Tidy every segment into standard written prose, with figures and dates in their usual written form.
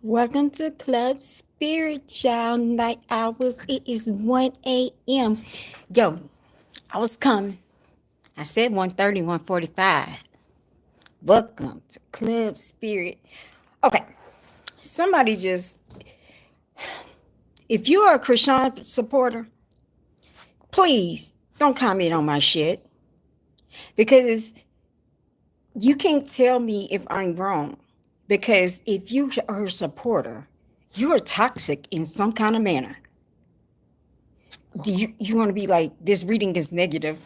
Welcome to Club Spirit, y'all. Night hours. It is 1 a.m. Yo, I was coming. I said 1:30, 1:45. Welcome to Club Spirit. Okay, somebody just, if you are a Christian supporter, please don't comment on my shit because you can't tell me if I'm wrong. Because if you are a supporter, you are toxic in some kind of manner. Do you want to be like, this reading is negative?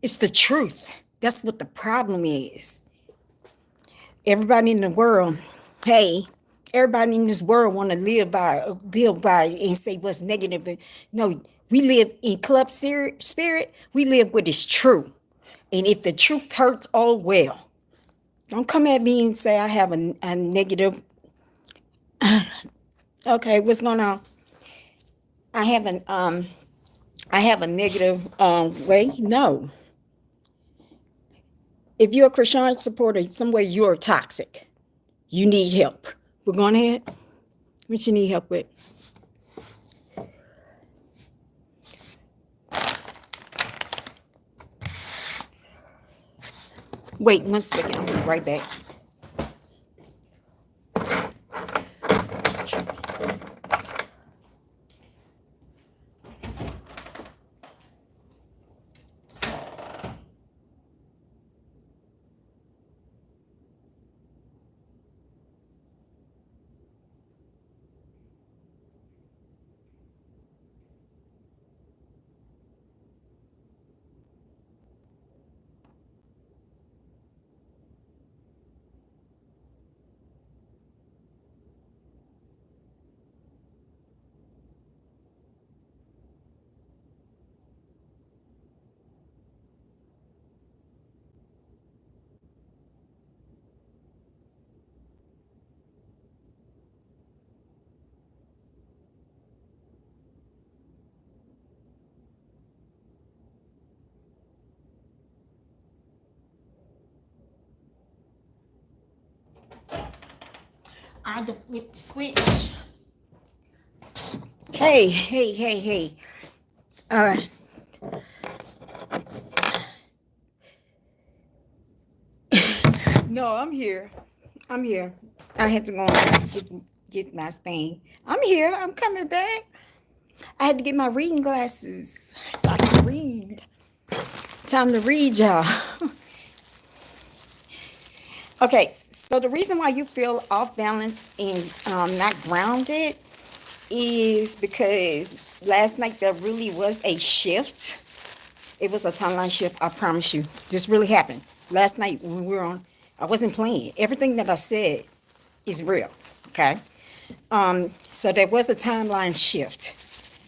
It's the truth. That's what the problem is. Everybody in the world, hey, everybody in this world want to live by, build by, and say what's negative. No, we live in Spirit. We live what is true. And if the truth hurts, oh well. Don't come at me and say I have a negative. Okay, what's going on? I have an I have a negative way. No, if you're a Christian supporter, somewhere you're toxic. You need help. We're going ahead. What you need help with? Wait 1 second. I'll be right back. I had to flip the switch. Hey. Uh, no, I'm here. I'm here. I had to go and get my thing. I'm here. I'm coming back. I had to get my reading glasses so I can read. Time to read, y'all. Okay, so the reason why you feel off balance and not grounded is because last night there really was a shift. It was a timeline shift, I promise you. This really happened. Last night when we were on, I wasn't playing. Everything that I said is real, okay? So there was a timeline shift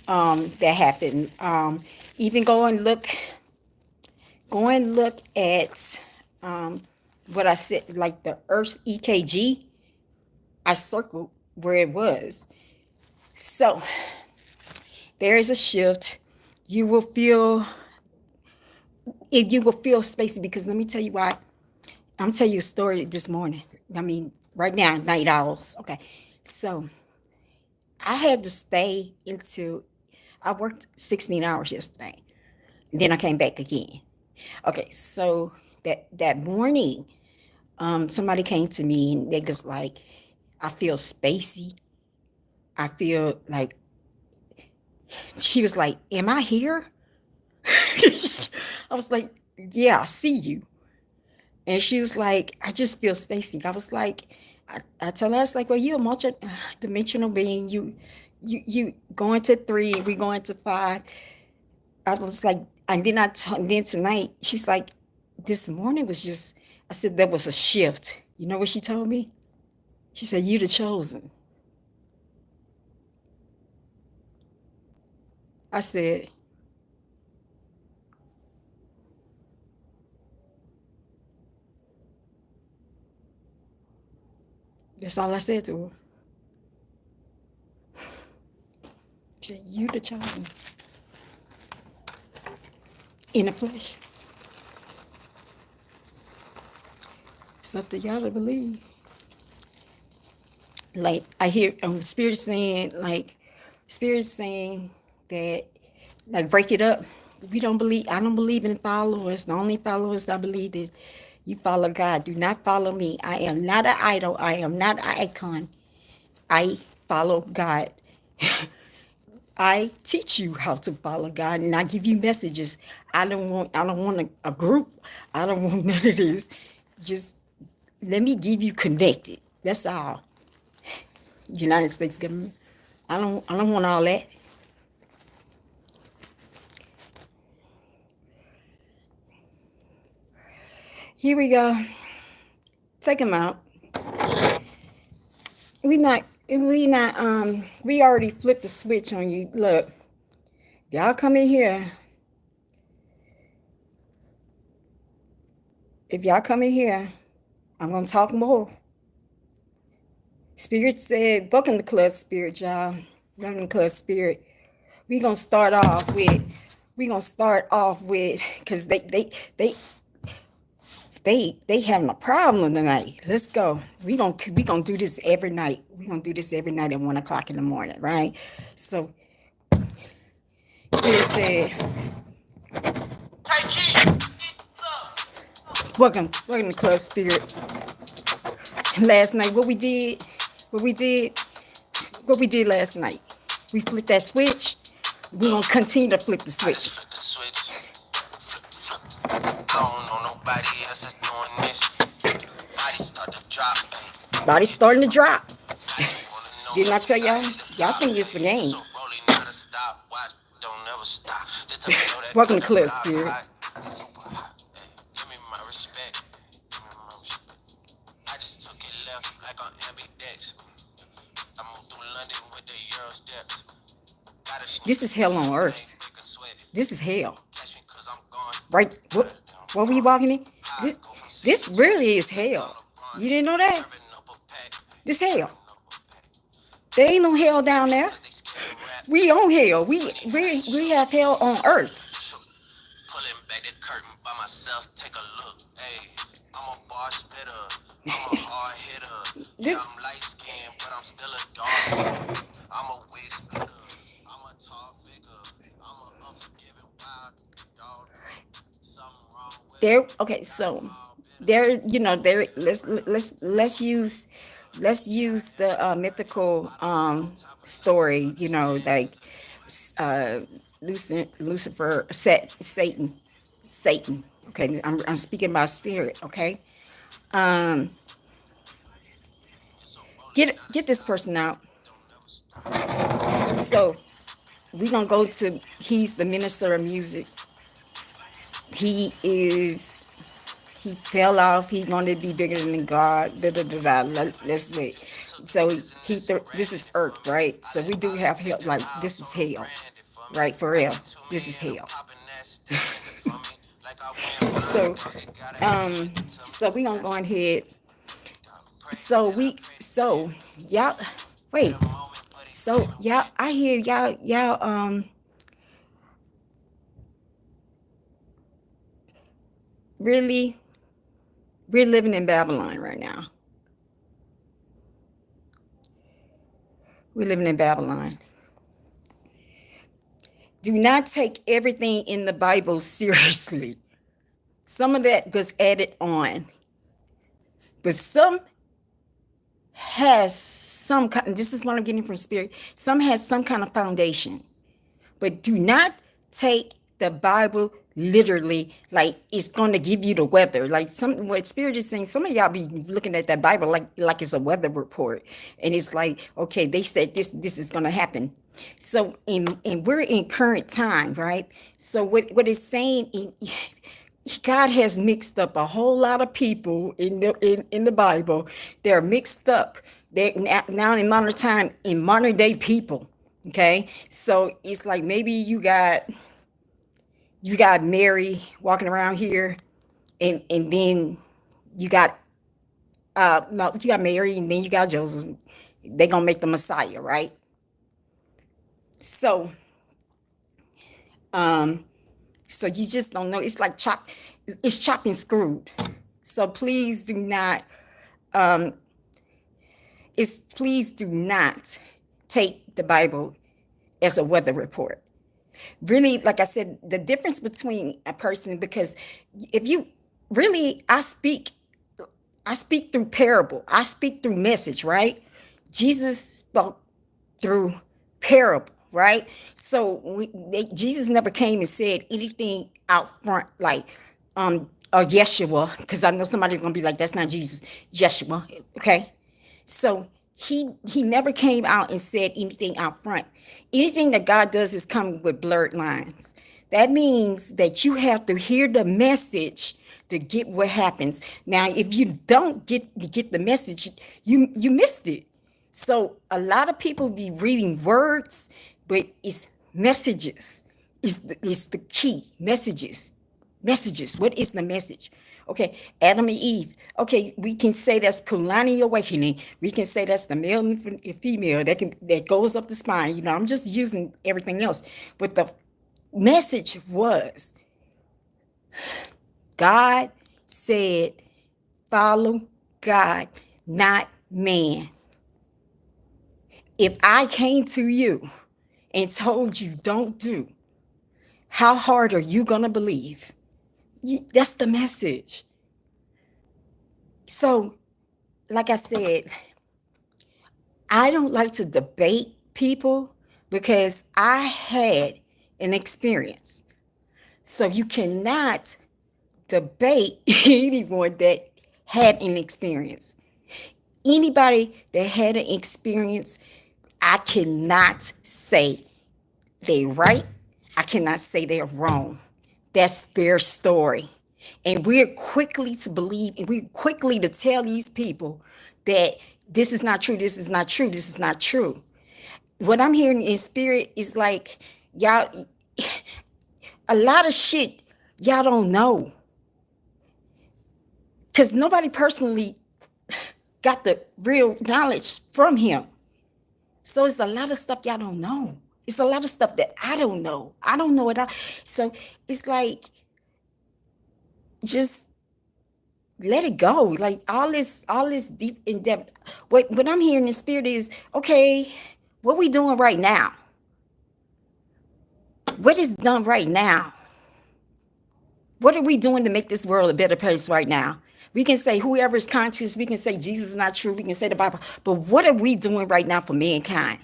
that happened. Even go and look at what I said, like the Earth EKG. I circled where it was. So there is a shift. You will feel, if you will feel spacey, because let me tell you why. I'm telling you a story this morning. I mean, right now, night owls. Okay. So I had to stay until I worked 16 hours yesterday. And then I came back again. Okay, so that morning, somebody came to me and they was like, I feel spacey. I feel like, she was like, am I here? I was like, yeah, I see you. And she was like, I just feel spacey. I was like, I tell her, I was like, well, you're a multi-dimensional being. You going to 3, we going to 5. I was like, and then tonight, she's like, this morning was just, I said, there was a shift. You know what she told me? She said, you the chosen. I said, that's all I said to her. She said, you the chosen. In the flesh. It's up to y'all to believe. Like I hear spirit saying that, like, break it up. We don't believe. I don't believe in followers. The only followers I believe is you follow God. Do not follow me. I am not an idol. I am not an icon. I follow God. I teach you how to follow God, and I give you messages. I don't want a group. I don't want none of this. Just let me give you connected. That's all. United States government. I don't want all that. Here we go. Take them out. We already flipped the switch on you. Look, y'all come in here. If y'all come in here, I'm gonna talk more. Spirit said, welcome to Club Spirit, y'all. Welcome to Club Spirit. We're gonna start off with, because they having a problem tonight. Let's go. We gonna do this every night. We're gonna do this every night at 1 o'clock in the morning, right? So Spirit said, welcome to Club Spirit. Last night, what we did last night. We flipped that switch. We're gonna continue to flip the switch. Body's starting to drop. Didn't I tell y'all? Y'all think it's a game. Welcome to Club Spirit. This is hell on earth. This is hell. Right? What were you walking in? This really is hell. You didn't know that? This hell. There ain't no hell down there. We on hell. We have hell on earth. Pulling back the curtain by myself, take a look. Hey, I'm a bar spitter. I'm a hard hitter. Yeah, I'm light skinned, but I'm still a dog. I'm a wig splitter. I'm a tall figure. I'm a unforgiving wild dog. Something wrong with there. Okay, so there, let's use the mythical story, like Lucifer, Satan. Okay, I'm speaking about spirit. Okay, get this person out. So we're gonna go to. He's the minister of music. He fell off. He wanted to be bigger than God. Let's wait. So this is earth, right? So we do have hell. Like, this is hell, right? For real, this is hell. So we gonna go ahead. So y'all wait. So y'all, I hear y'all really, we're living in Babylon right now. We're living in Babylon. Do not take everything in the Bible seriously. Some of that was added on, but some has some kind. This is what I'm getting from Spirit. Some has some kind of foundation, but do not take the Bible literally, like it's going to give you the weather. Like what Spirit is saying, some of y'all be looking at that Bible like it's a weather report, and it's like, okay, they said this is going to happen. So and we're in current time, right? So what it's saying, God has mixed up a whole lot of people in the Bible. They're mixed up. They're now in modern time, in modern day people. Okay, so it's like maybe you got Mary walking around here, and then you got no, you got Mary, and then you got Joseph. They're gonna make the Messiah, right? So so you just don't know. It's like it's chopped and screwed. So please do not is please do not take the Bible as a weather report. Really, like I said, the difference between a person, because if you really, I speak through parable. I speak through message, right? Jesus spoke through parable, right? So Jesus never came and said anything out front like, or Yeshua, because I know somebody's gonna be like, that's not Jesus, Yeshua, okay? So he never came out and said anything out front. Anything that God does is come with blurred lines. That means that you have to hear the message to get what happens. Now, if you don't get the message, you missed it. So a lot of people be reading words, but it's messages. It's the key. Messages. What is the message? Okay, Adam and Eve. Okay, we can say that's Kulani awakening. We can say that's the male and female that goes up the spine. You know, I'm just using everything else. But the message was God said, follow God, not man. If I came to you and told you don't do, how hard are you going to believe? That's the message. So, like I said, I don't like to debate people because I had an experience. So you cannot debate anyone that had an experience. Anybody that had an experience, I cannot say they're right. I cannot say they're wrong. That's their story. And we're quickly to believe, and we're quickly to tell these people that this is not true, this is not true, this is not true. What I'm hearing in spirit is like, y'all, a lot of shit y'all don't know. Because nobody personally got the real knowledge from him. So it's a lot of stuff y'all don't know. It's a lot of stuff that I don't know. I don't know it all. So it's like, just let it go. Like all this deep in depth. What I'm hearing in spirit is, okay, what we doing right now? What is done right now? What are we doing to make this world a better place right now? We can say whoever is conscious, we can say Jesus is not true, we can say the Bible, but what are we doing right now for mankind?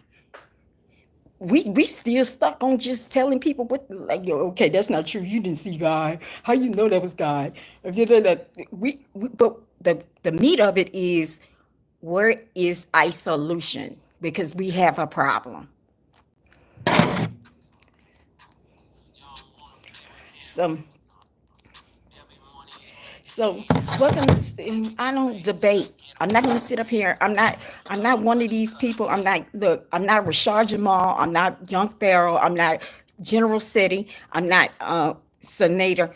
We still stuck on just telling people what, like, yo, okay, that's not true. You didn't see God. How you know that was God? But the meat of it is, where is our solution? Because we have a problem. So welcome. I don't debate. I'm not going to sit up here. I'm not one of these people. I'm not Rashad Jamal. I'm not Young Pharaoh. I'm not General City. I'm not Senator.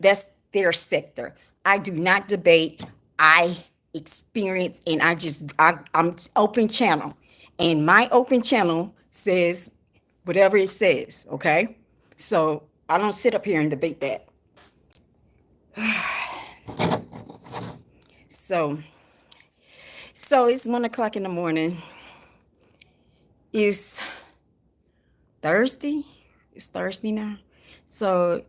That's their sector. I do not debate. I experience, and I'm open channel, and my open channel says whatever it says. Okay, so I don't sit up here and debate that. So it's 1:00 in the morning. It's Thursday. It's Thursday now. So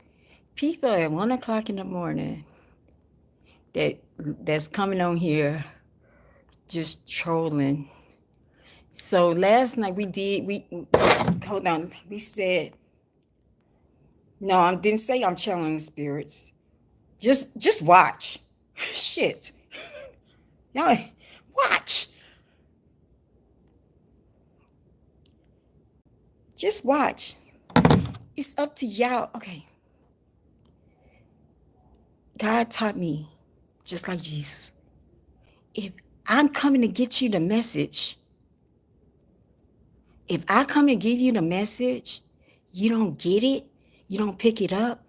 people at 1:00 in the morning that's coming on here just trolling. So last night we hold on. We said, no, I didn't say I'm channeling spirits. Just watch. Shit. Y'all watch. Just watch. It's up to y'all. Okay. God taught me, just like Jesus, if I'm coming to get you the message, if I come and give you the message, you don't get it, you don't pick it up,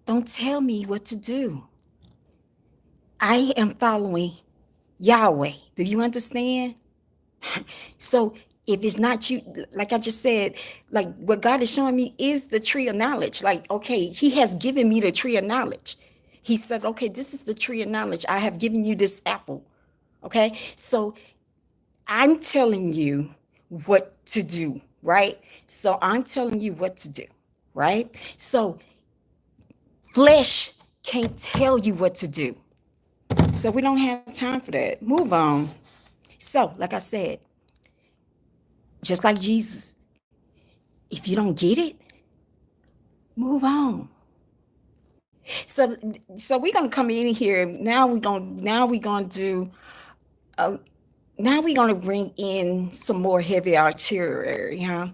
don't tell me what to do. I am following Yahweh. Do you understand? So if it's not you, like I just said, like what God is showing me is the tree of knowledge. Like, okay, he has given me the tree of knowledge. He said, okay, this is the tree of knowledge. I have given you this apple. Okay, so I'm telling you what to do, right? So I'm telling you what to do, right? So flesh can't tell you what to do. So we don't have time for that. Move on. So, like I said, just like Jesus, if you don't get it, move on. So, we're gonna come in here now. We're gonna do. Uh, Now we're gonna bring in some more heavy artillery, huh?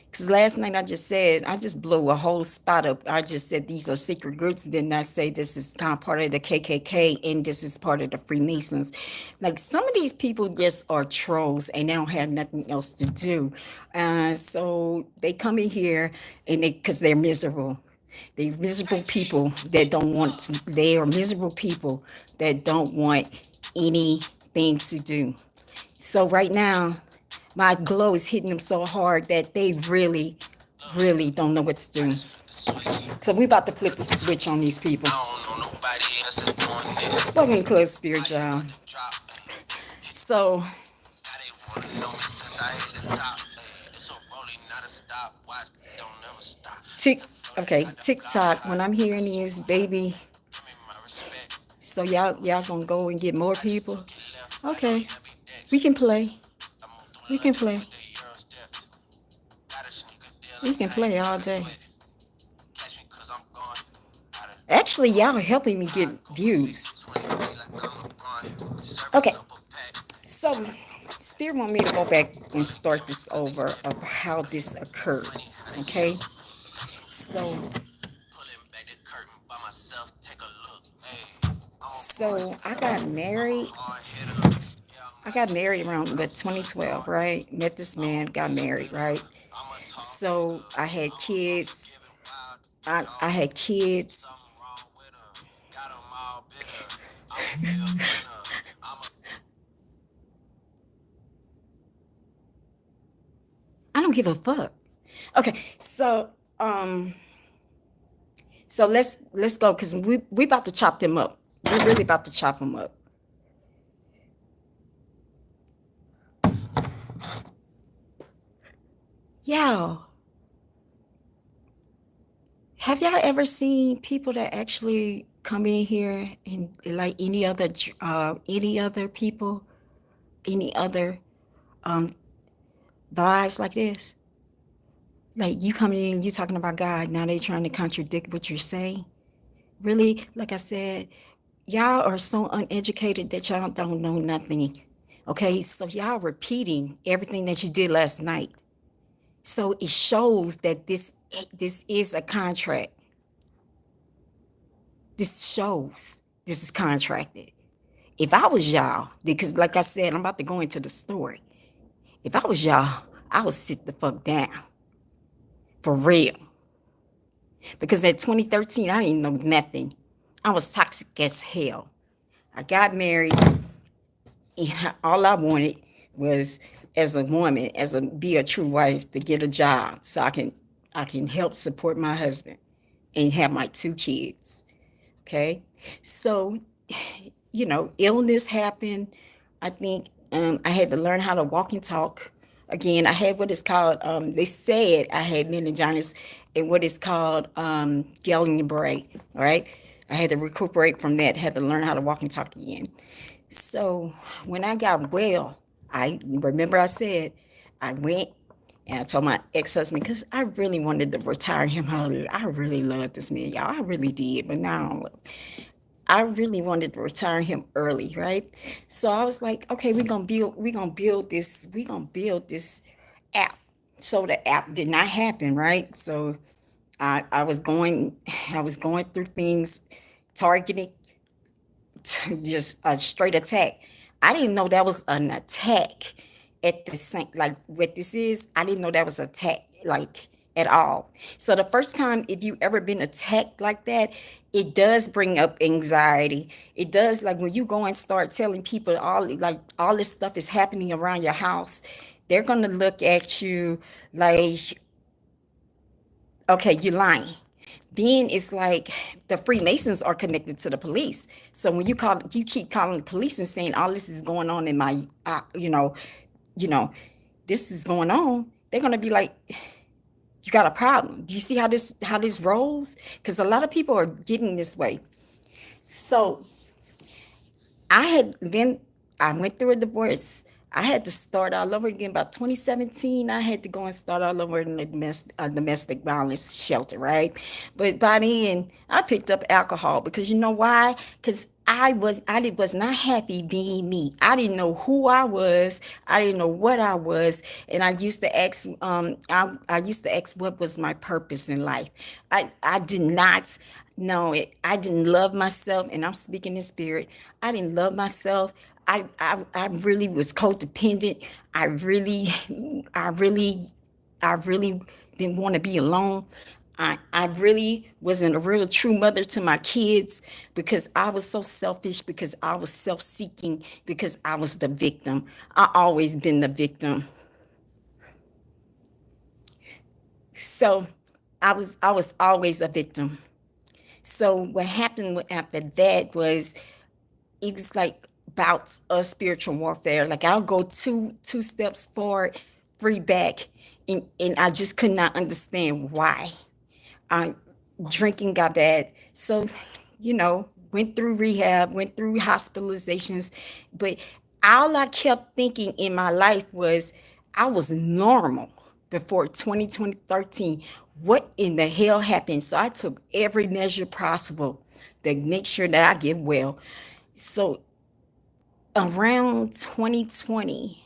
Because last night I just blew a whole spot up. I just said these are secret groups. Didn't I say this is kind of part of the KKK and this is part of the Freemasons? Like some of these people just are trolls and they don't have nothing else to do. So they come in here and because they're miserable. They're miserable people that don't want to, they are miserable people that don't want anything to do. So right now, my glow is hitting them so hard that they really, really don't know what to do. So we about to flip the switch on these people. Welcome to Club Spirit, y'all. So tick okay, TikTok, when I'm hearing these baby, so y'all gonna go and get more people. Okay. We can play. We can play. We can play all day. Actually, y'all are helping me get views. Okay, so Spirit want me to go back and start this over of how this occurred. Okay, so I got married. I got married around 2012, right? Met this man, got married, right? So I had kids. I had kids. I don't give a fuck. Okay, um, so let's go because we about to chop them up. We're really about to chop them up. Y'all, have y'all ever seen people that actually come in here and like any other people, any other um vibes like this? Like you coming in, you talking about God, now they trying to contradict what you're saying. Really, like I said, y'all are so uneducated that y'all don't know nothing. Okay, so y'all repeating everything that you did last night. So it shows that this is a contract. This shows this is contracted. If I was y'all, because like I said, I'm about to go into the story. If I was y'all, I would sit the fuck down. For real. Because at 2013, I didn't know nothing. I was toxic as hell. I got married, and all I wanted was, as a woman, be a true wife, to get a job so I can help support my husband and have my two kids. Okay, so illness happened. I think I had to learn how to walk and talk again. I had what is called, they said I had meningitis and what is called Guillain-Barré. All right, I had to recuperate from that. Had to learn how to walk and talk again. So when I got well, I remember I said I went and I told my ex-husband, because I really wanted to retire him early. I really loved this man, y'all. I really did, but now I really wanted to retire him early, right? So I was like, okay, we're gonna build this app. So the app did not happen, right? So I was going through things, targeting just a straight attack. I didn't know that was an attack at the same, like what this is. I didn't know that was an attack, like at all. So the first time, if you ever been attacked like that, it does bring up anxiety. It does, like when you go and start telling people all this stuff is happening around your house, they're gonna look at you like, okay, you're lying. Then it's like the Freemasons are connected to the police. So when you keep calling the police and saying all this is going on in my, you know, this is going on, they're gonna be like, you got a problem. Do you see how this rolls? Because a lot of people are getting this way. So I went through a divorce. I had to start all over again. About 2017, I had to go and start all over in a domestic violence shelter, right? But by then, I picked up alcohol because you know why? Because I was not happy being me. I didn't know who I was. I didn't know what I was, and I used to ask what was my purpose in life. I did not know it. I didn't love myself, and I'm speaking in spirit. I didn't love myself. I really was codependent. I really, I really, I really didn't want to be alone. I really wasn't a real true mother to my kids because I was so selfish, because I was self-seeking, because I was the victim. I always been the victim. So I was always a victim. So what happened after that was it was like bouts of spiritual warfare. Like I'll go two steps forward, three back, and I just could not understand why. Um, Drinking got bad, so went through rehab, went through hospitalizations, but all I kept thinking in my life was I was normal before 2013. What in the hell happened? So I took every measure possible to make sure that I get well. So around 2020,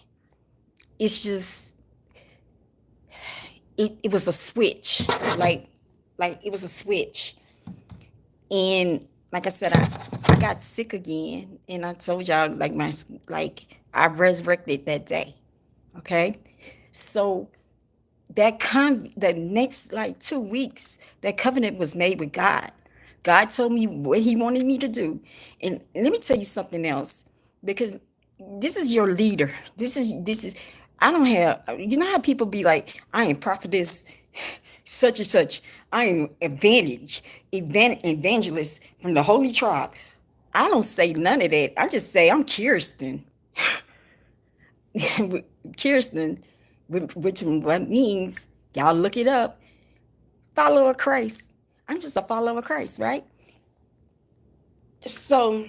it's just it was a switch, like it was a switch. And like I said, I got sick again, and I told y'all like I resurrected that day. Okay, so the next like 2 weeks, that covenant was made with God. God told me what he wanted me to do. And let me tell you something else, because this is your leader. This is I don't have, you know how people be like, I am prophetess such and such. I am evangelist from the holy tribe. I don't say none of that. I just say I'm Kirsten. Kirsten, which what means, y'all look it up, follower of Christ. I'm just a follower of Christ, right? So,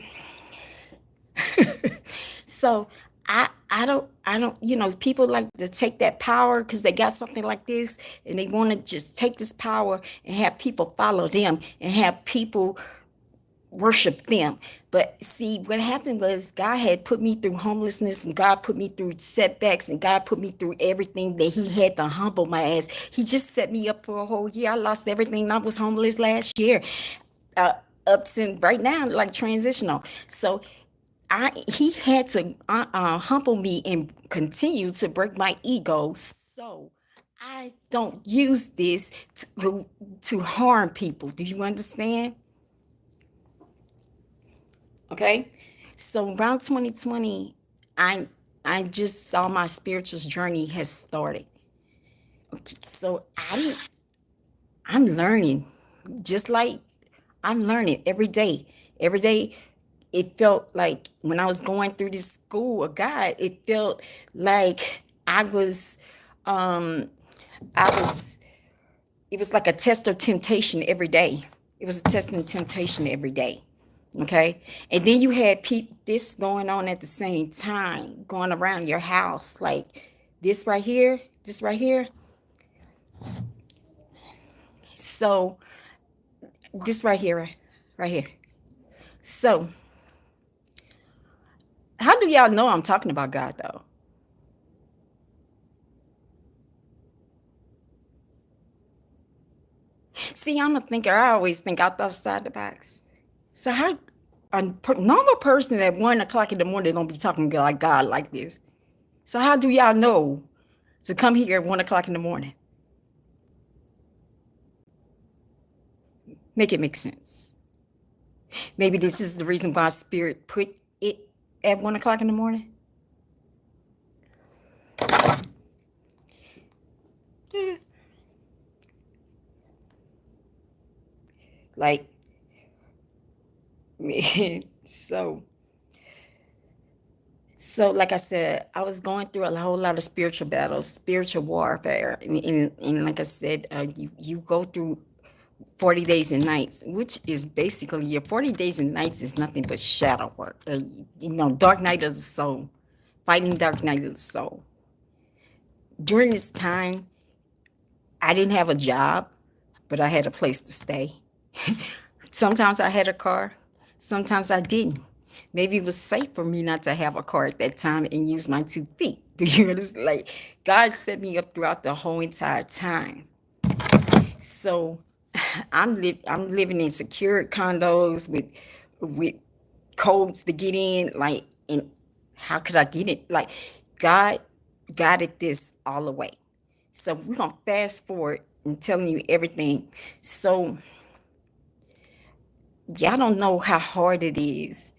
so I don't, people like to take that power because they got something like this, and they want to just take this power and have people follow them and have people worship them. But see, what happened was God had put me through homelessness, and God put me through setbacks, and God put me through everything that he had to humble my ass. He just set me up for a whole year. I lost everything. I was homeless last year. Uh, Ups and right now, like transitional. So he had to humble me and continue to break my ego. So I don't use this to harm people. Do you understand? Okay. So around 2020, I I just saw my spiritual journey has started. Okay, so I'm learning, just like I'm learning every day. Every day, it felt like when I was going through this school of God, it felt like um, I was, it was like a test of temptation every day. It was a test and temptation every day. Okay. And then you had this going on at the same time, going around your house, like this right here. So this right here, right here. So how do y'all know I'm talking about God though? See, I'm a thinker. I always think outside the box. So how normal person at 1 o'clock in the morning don't be talking like God like this. So how do y'all know to come here at 1 o'clock in the morning? Make it make sense. Maybe this is the reason God's spirit put it at 1 o'clock in the morning. Like, man, so So, like I said, I was going through a whole lot of spiritual battles, spiritual warfare, and like I said, you go through 40 days and nights, which is basically your 40 days and nights is nothing but shadow work. Dark night of the soul, fighting dark night of the soul. During this time, I didn't have a job, but I had a place to stay. Sometimes I had a car, sometimes I didn't. Maybe it was safe for me not to have a car at that time and use my 2 feet. Do you understand? Like, God set me up throughout the whole entire time. So I'm living in secured condos with codes to get in. Like, and how could I get it? Like, God guided this all the way. So we're gonna fast forward and telling you everything. So y'all don't know how hard it is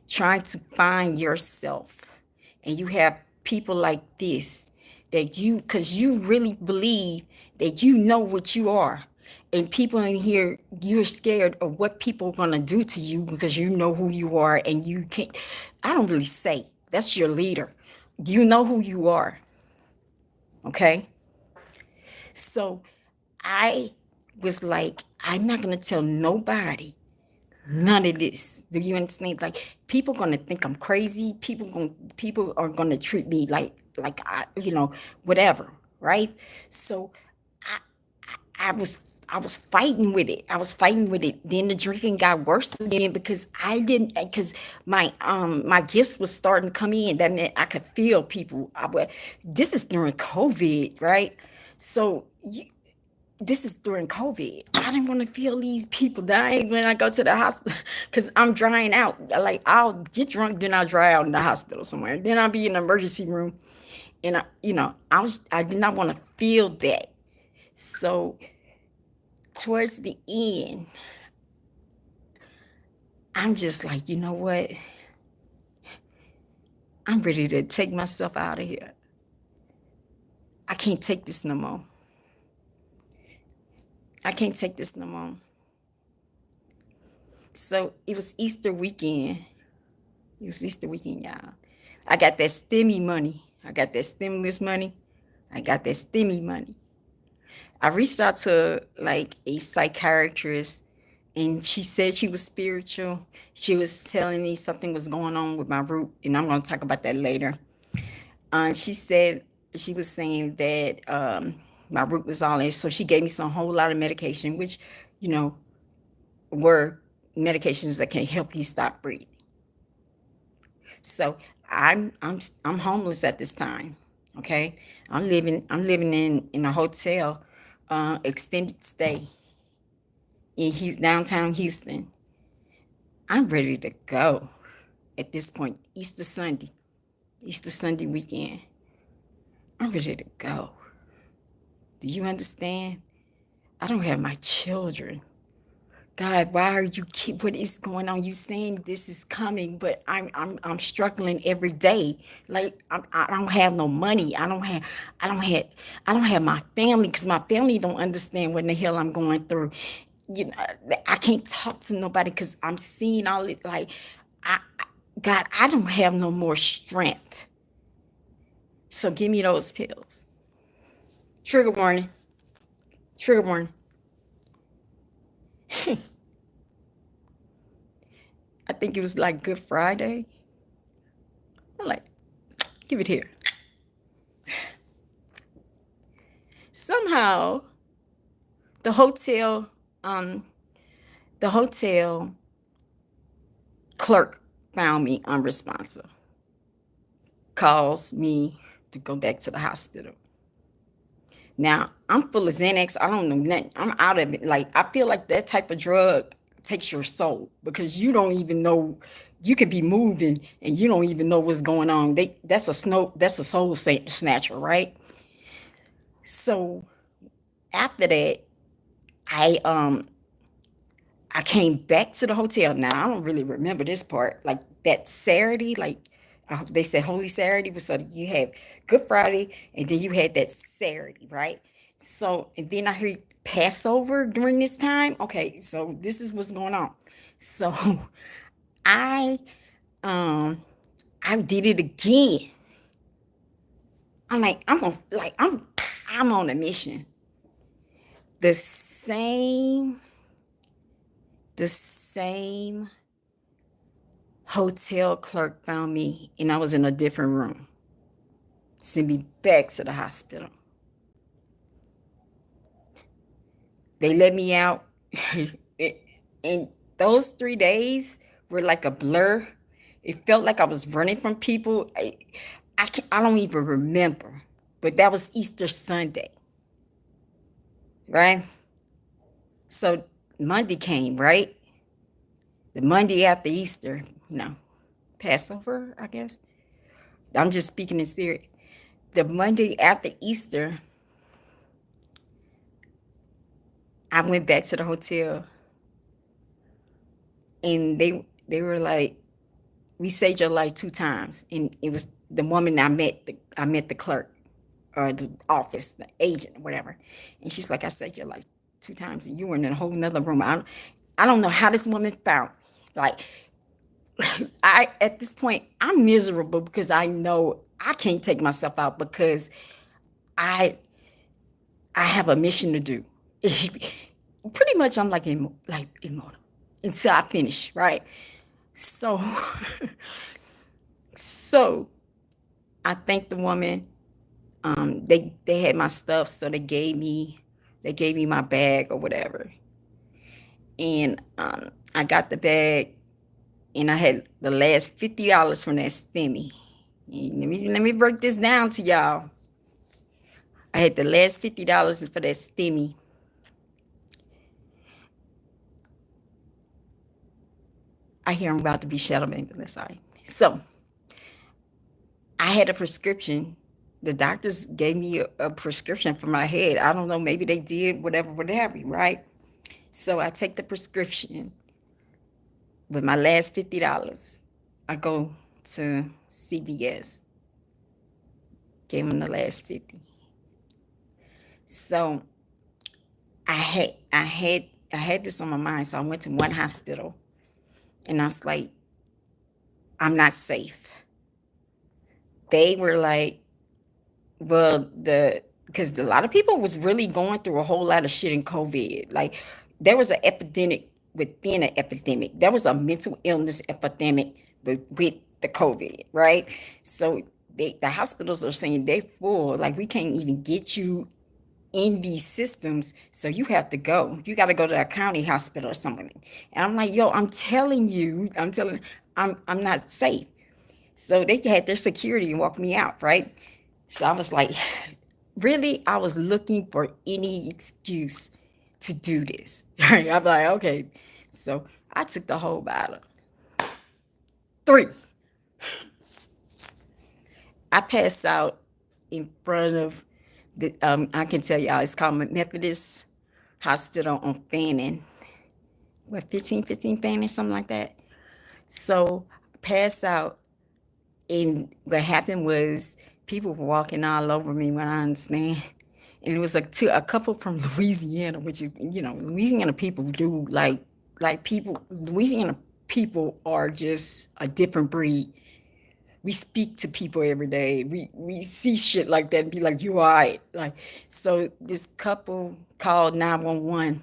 trying to find yourself, and you have people like this that because you really believe that you know what you are, and people in here, you're scared of what people are going to do to you because you know who you are, and you can't. I don't really say that's your leader. You know who you are. Okay. So I was like, I'm not going to tell nobody none of this. Do you understand? Like, people gonna think I'm crazy. People are gonna treat me like I, whatever, right? So I I was fighting with it. I was fighting with it. Then the drinking got worse again because I didn't because my gifts was starting to come in. That meant I could feel people. This is during COVID, right? So this is during COVID. I didn't want to feel these people dying when I go to the hospital because I'm drying out. Like, I'll get drunk, then I'll dry out in the hospital somewhere. Then I'll be in the emergency room, and I did not want to feel that. So towards the end, I'm just like, you know what? I'm ready to take myself out of here. I can't take this no more. I can't take this no more. So it was Easter weekend. It was Easter weekend, y'all. I got that stimmy money. I got that stimulus money. I got that stimmy money. I reached out to like a psychiatrist, and she said she was spiritual. She was telling me something was going on with my root, and I'm going to talk about that later. She said she was saying that my root was all in, so she gave me some whole lot of medication, which, you know, were medications that can help you stop breathing. So I'm homeless at this time. Okay, I'm living in a hotel, extended stay in downtown Houston. I'm ready to go at this point. Easter Sunday weekend. I'm ready to go. Do you understand? I don't have my children. God, why are you keep what is going on? You saying this is coming, but I'm struggling every day. Like, I don't have no money. I don't have my family because my family don't understand what the hell I'm going through. You know, I can't talk to nobody because I'm seeing all it. Like, God, I don't have no more strength. So give me those pills. Trigger warning. Trigger warning. I think it was like Good Friday. I'm like, give it here. Somehow, the hotel, um, the hotel clerk found me unresponsive. Calls me to go back to the hospital. Now, I'm full of Xanax. I don't know nothing. I'm out of it. Like, I feel like that type of drug takes your soul because you don't even know. You could be moving and you don't even know what's going on. That's a soul snatcher, right? So after that, I um I came back to the hotel. Now, I don't really remember this part. Like, that Saturday, like, they said Holy Saturday, so you had Good Friday, and then you had that Saturday, right? So, and then I heard Passover during this time. Okay, so this is what's going on. So, I um I did it again. I'm like, I'm on a mission. The same, the same hotel clerk found me, and I was in a different room. Sent me back to the hospital. They let me out. And those 3 days were like a blur. It felt like I was running from people. I don't even remember. But that was Easter Sunday, right? So Monday came, right? The Monday after Easter, Passover, I guess. I'm just speaking in spirit. The Monday after Easter, I went back to the hotel, and they were like, "We saved your life 2 times," and it was the woman I met. I met the clerk or the office, the agent, whatever, and she's like, "I saved your life 2 times, and you were in a whole nother room." I don't know how this woman found me. Like, I at this point I'm miserable because I know I can't take myself out because I I have a mission to do. Pretty much I'm like immortal until I finish, right? So so I thanked the woman. They had my stuff, so they gave me my bag or whatever. And I got the bag, and I had the last $50 from that stimmy. And let me break this down to y'all. I had the last $50 for that stimmy. I hear I'm about to be shadowed ambulance. Sorry. So I had a prescription. The doctors gave me a prescription for my head. I don't know. Maybe they did whatever, right? So I take the prescription with my last $50. I go to CVS. Gave them the last 50. So I had this on my mind. So I went to one hospital, and I was like, I'm not safe. They were like, well, because a lot of people was really going through a whole lot of shit in COVID. Like, there was an epidemic within an epidemic. There was a mental illness epidemic with the COVID, right? So the hospitals are saying they're full. Like, we can't even get you in these systems, so you have to go. You got to go to a county hospital or something. And I'm like, yo, I'm not safe. So they had their security and walk me out, right? So I was like, really, I was looking for any excuse to do this. Right? I'm like, okay. So I took the whole bottle. 3. I passed out in front of I can tell y'all, it's called Methodist Hospital on Fannin. What, 1515 Fannin, something like that. So passed out, and what happened was people were walking all over me, when I understand. And it was a couple from Louisiana, which is, Louisiana people do like people. Louisiana people are just a different breed. We speak to people every day. We see shit like that and be like, you all right? Like, so this couple called 911,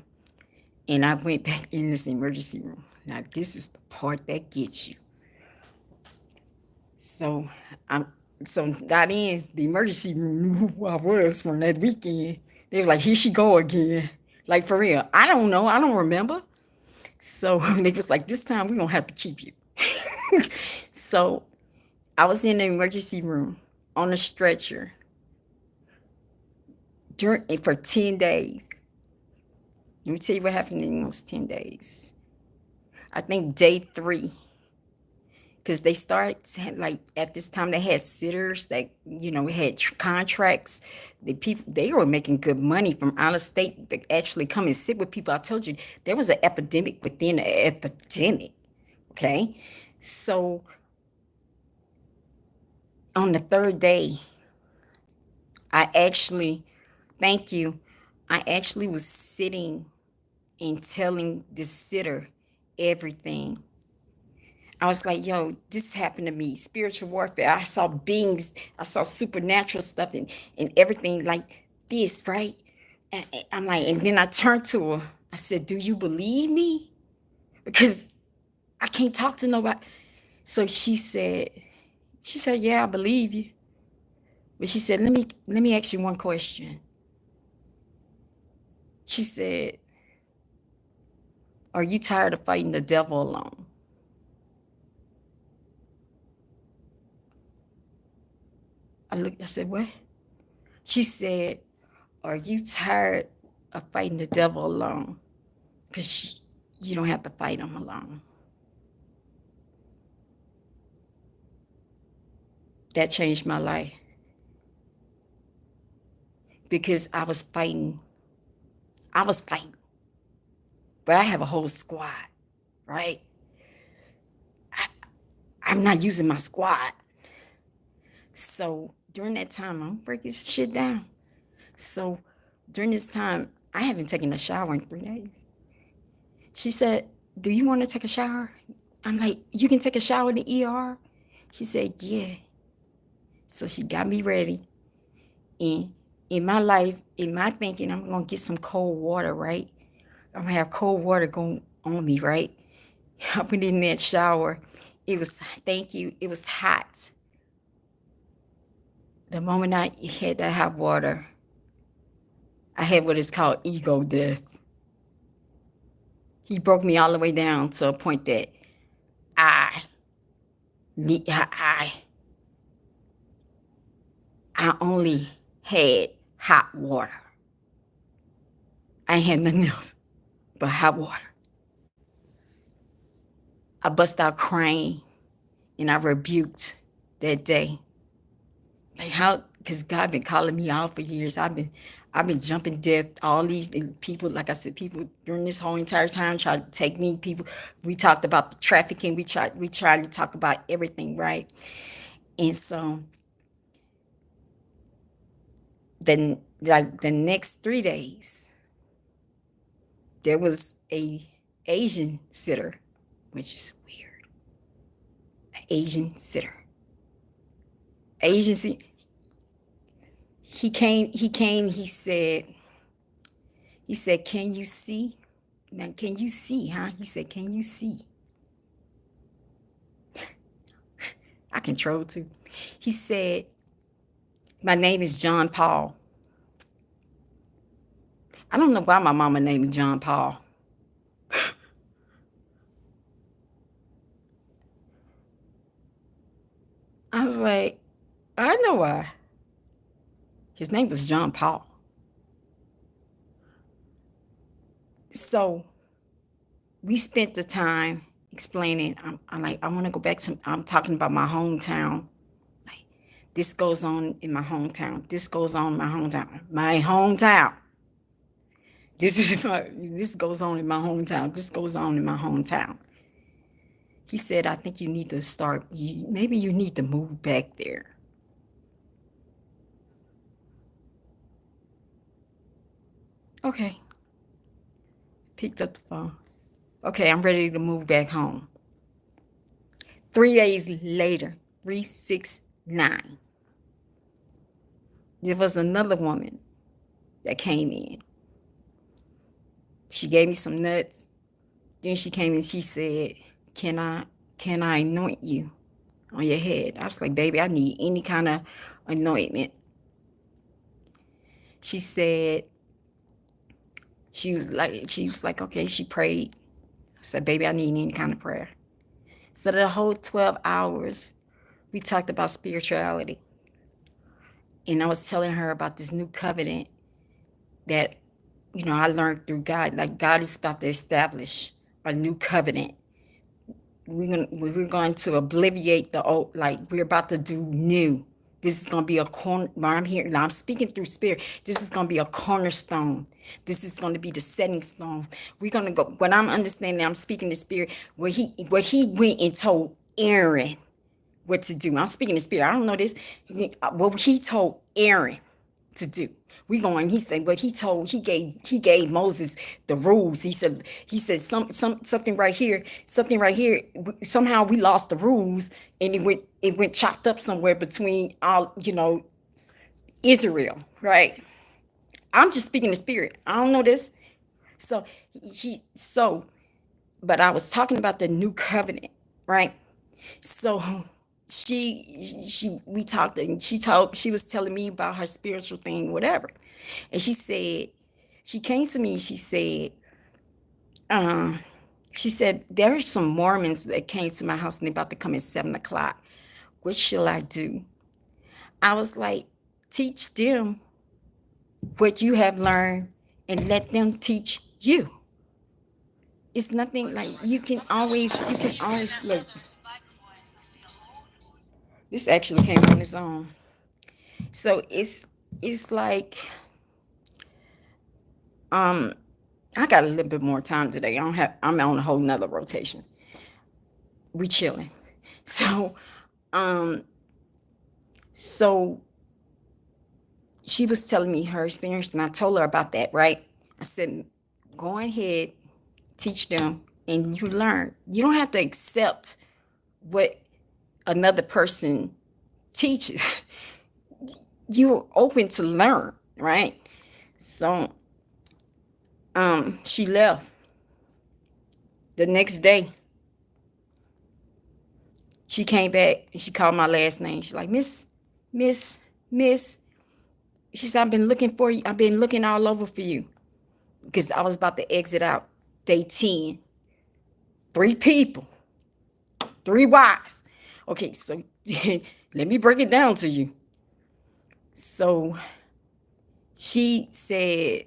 and I went back in this emergency room. Now this is the part that gets you. So got in the emergency room, knew who I was from that weekend. They was like, here she go again. Like, for real. I don't know. I don't remember. So they was like, this time we gonna have to keep you. So I was in the emergency room on a stretcher for 10 days. Let me tell you what happened in those 10 days. I think day 3, because they started, like, at this time they had sitters that had contracts. The people, they were making good money from out of state to actually come and sit with people. I told you there was an epidemic within an epidemic. Okay, so on the 3rd day, thank you, I actually was sitting and telling the sitter everything. I was like, yo, this happened to me. Spiritual warfare. I saw beings, I saw supernatural stuff and everything like this, right? And I'm like, and then I turned to her. I said, do you believe me? Because I can't talk to nobody. So she said, yeah, I believe you. But she said, let me ask you one question. She said, are you tired of fighting the devil alone? I said, what? She said, are you tired of fighting the devil alone? Because you don't have to fight him alone. That changed my life because I was fighting. I was fighting, but I have a whole squad, right? I'm not using my squad. So during that time, I'm breaking shit down. So during this time, I haven't taken a shower in 3 days. She said, do you want to take a shower? I'm like, you can take a shower in the ER? She said, yeah. So she got me ready. And in my life, in my thinking, I'm going to get some cold water, right? I'm going to have cold water going on me, right? I went in that shower. It was, thank you, it was hot. The moment I had that hot water, I had what is called ego death. He broke me all the way down to a point that I I I only had hot water. I ain't had nothing else but hot water. I bust out crying and I rebuked that day. Like how, because God been calling me out for years. I've been jumping death. All these people, like I said, people during this whole entire time tried to take me. People, we talked about the trafficking. We tried to talk about everything, right? And so then, like the next 3 days, there was a Asian sitter, which is weird. An Asian sitter. Asian. He came. He came. He said. He said, "Can you see? Now, can you see? Huh?" He said, "Can you see?" I control too. He said, "My name is John Paul." I don't know why my mama named me John Paul. I was like, I know why. His name was John Paul. So we spent the time explaining. I'm like, I want to go back to. I'm talking about my hometown. Like, this goes on in my hometown. This goes on in my hometown. My hometown. This goes on in my hometown. This goes on in my hometown. He said, I think you need to start. Maybe you need to move back there. Okay. Picked up the phone. Okay, I'm ready to move back home. 3 days later, 369, there was another woman that came in. She gave me some nuts. Then she came in, she said, can I anoint you on your head? I was like, baby, I need any kind of anointment. She said, she was like, okay, she prayed. I said, baby, I need any kind of prayer. So the whole 12 hours, we talked about spirituality. And I was telling her about this new covenant that, I learned through God. Like God is about to establish a new covenant. We're going to obliviate the old, like we're about to do new. This is going to be a corner. I'm here now. I'm speaking through spirit. This is going to be a cornerstone. This is going to be the setting stone. We're going to go. What I'm understanding, I'm speaking to spirit. What he went and told Aaron what to do. I'm speaking to spirit. I don't know this. What he told Aaron to do. We going, he said, but he gave Moses the rules. He said something right here, something right here. Somehow we lost the rules, and it went chopped up somewhere between all, Israel, right? I'm just speaking the spirit. I don't know this. So he so but I was talking about the new covenant, right? So she we talked, and she was telling me about her spiritual thing, whatever. And she came to me, um, she said, there are some Mormons that came to my house and they're about to come at 7 o'clock. What shall I do? I was like, teach them what you have learned and let them teach you. It's nothing like you can always look. This actually came on its own. So it's like um I got a little bit more time today. I'm on a whole nother rotation. We chilling. So um so she was telling me her experience, and I told her about that, right? I said, go ahead, teach them, and you learn. You don't have to accept what another person teaches. You're open to learn, right? So she left. The next day she came back and she called my last name. She's like, Miss. She said, I've been looking for you. I've been looking all over for you. Because I was about to exit out day 10. 3 people, 3 wives. Okay, so let me break it down to you. So she said,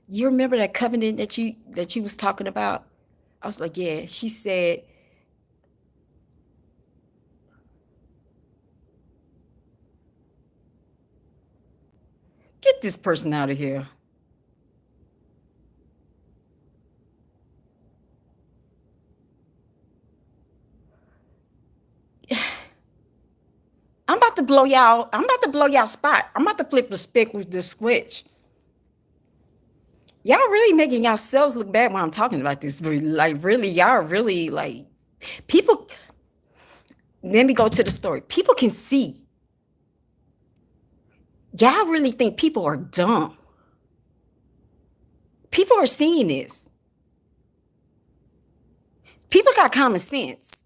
you remember that covenant that you was talking about? I was like, yeah. She said, get this person out of here. I'm about to blow y'all. I'm about to blow y'all spot. I'm about to flip the stick with this switch. Y'all really making yourselves look bad when I'm talking about this. Like, really, y'all really like people. Let me go to the story. People can see. Y'all really think people are dumb. People are seeing this. People got common sense.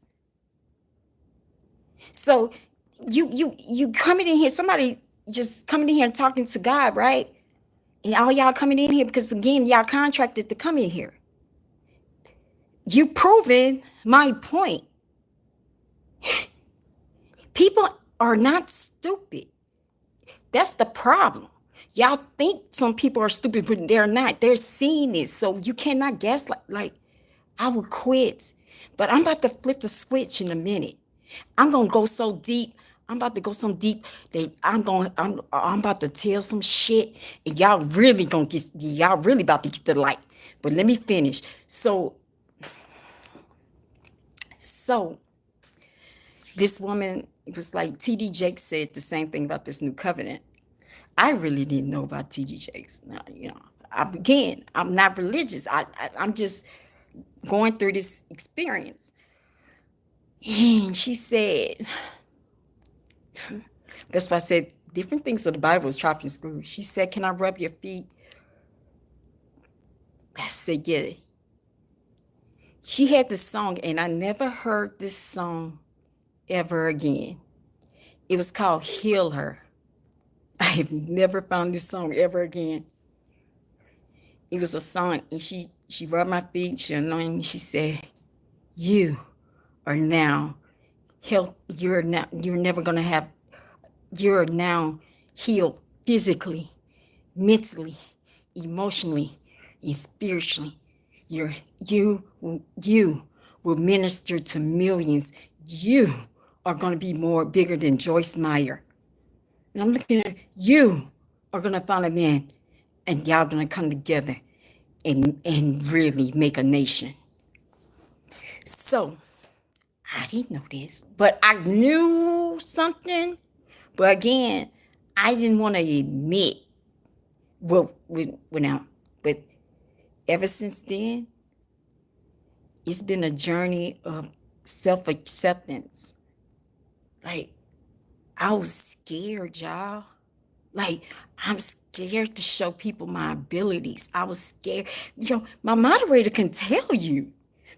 So you coming in here, somebody just coming in here and talking to God, right? And all y'all coming in here because again, y'all contracted to come in here. You proven my point. People are not stupid. That's the problem. Y'all think some people are stupid, but they're not. They're seeing it. So you cannot guess like I would quit. But I'm about to flip the switch in a minute. I'm gonna go so deep. I'm about to go so deep that I'm about to tell some shit, and y'all really about to get the light. But let me finish. So this woman, it was like TD Jakes said the same thing about this new covenant. I really didn't know about TD Jakes. Now, I'm not religious. I'm just going through this experience. And she said, that's why I said different things of the Bible is chopped and screwed. She said, can I rub your feet? I said, yeah. She had this song, and I never heard this song ever again. It was called Heal Her. I have never found this song ever again. It was a song, and she rubbed my feet, she anointed me, she said, you are now health, you're never gonna have, you're now healed physically, mentally, emotionally, and spiritually. You will minister to millions. You are gonna be bigger than Joyce Meyer. And I'm looking at you are gonna find a man, and y'all gonna come together and really make a nation. So I didn't know this, but I knew something. But again, I didn't want to admit what went out. But ever since then, it's been a journey of self acceptance. Like, I was scared, y'all. Like, I'm scared to show people my abilities. I was scared. My moderator can tell you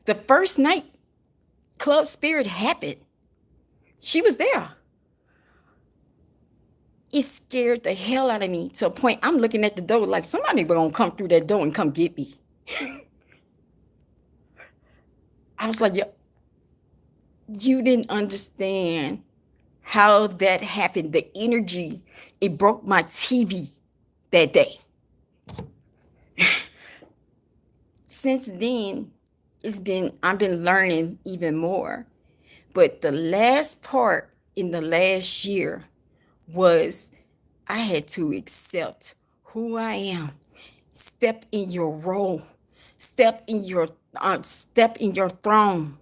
the first night Club Spirit happened, she was there. It scared the hell out of me to a point I'm looking at the door like somebody gonna come through that door and come get me. I was like, you didn't understand how that happened. The energy, it broke my TV that day. Since then, I've been learning even more. But the last part in the last year was I had to accept who I am. Step in your role. Step in your throne.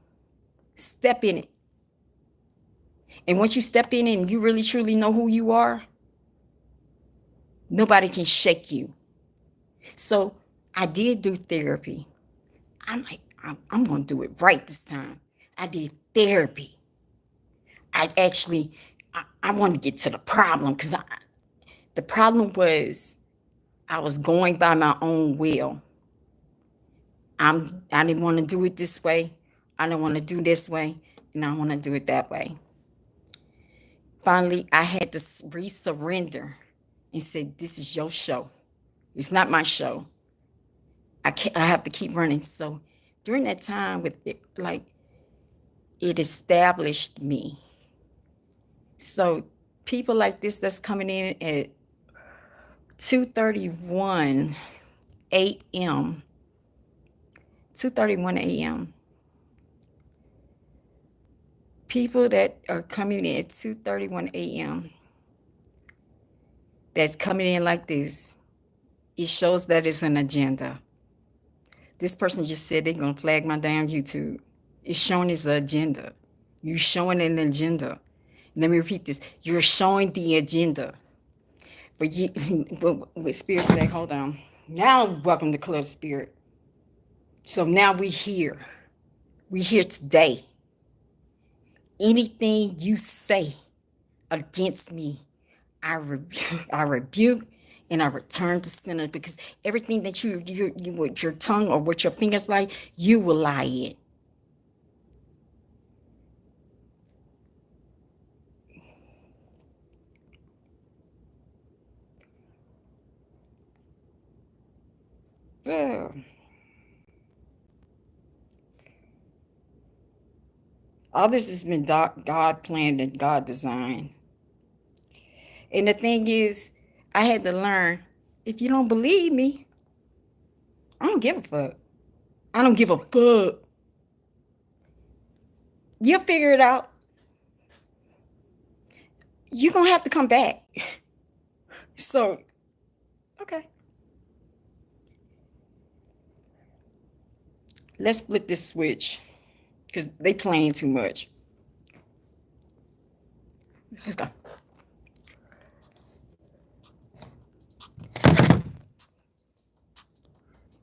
Step in it. And once you step in it and you really truly know who you are, nobody can shake you. So I did do therapy. I'm like, I'm going to do it right this time. I did therapy. I want to get to the problem because the problem was I was going by my own will. I didn't want to do it this way. I didn't want to do this way. And I want to do it that way. Finally, I had to re-surrender and say, this is your show. It's not my show. I have to keep running. So during that time with it, like, it established me. So people like this that's coming in at 2:31 a.m. 2:31 a.m. People that are coming in at 2:31 a.m. that's coming in like this, it shows that it's an agenda. This person just said they're going to flag my damn YouTube. It's showing it's an agenda. You're showing an agenda. Let me repeat this. You're showing the agenda. But with Spirit say, hold on. Now, welcome to Club Spirit. So now we're here. We're here today. Anything you say against me, I rebuke and I return to sender, because everything that you with your tongue or with your fingers like, you will lie in. Yeah. All this has been God planned and God designed. And the thing is, I had to learn, if you don't believe me, I don't give a fuck. I don't give a fuck. You'll figure it out. You're going to have to come back. So, okay. Let's flip this switch, because they playing too much. Let's go.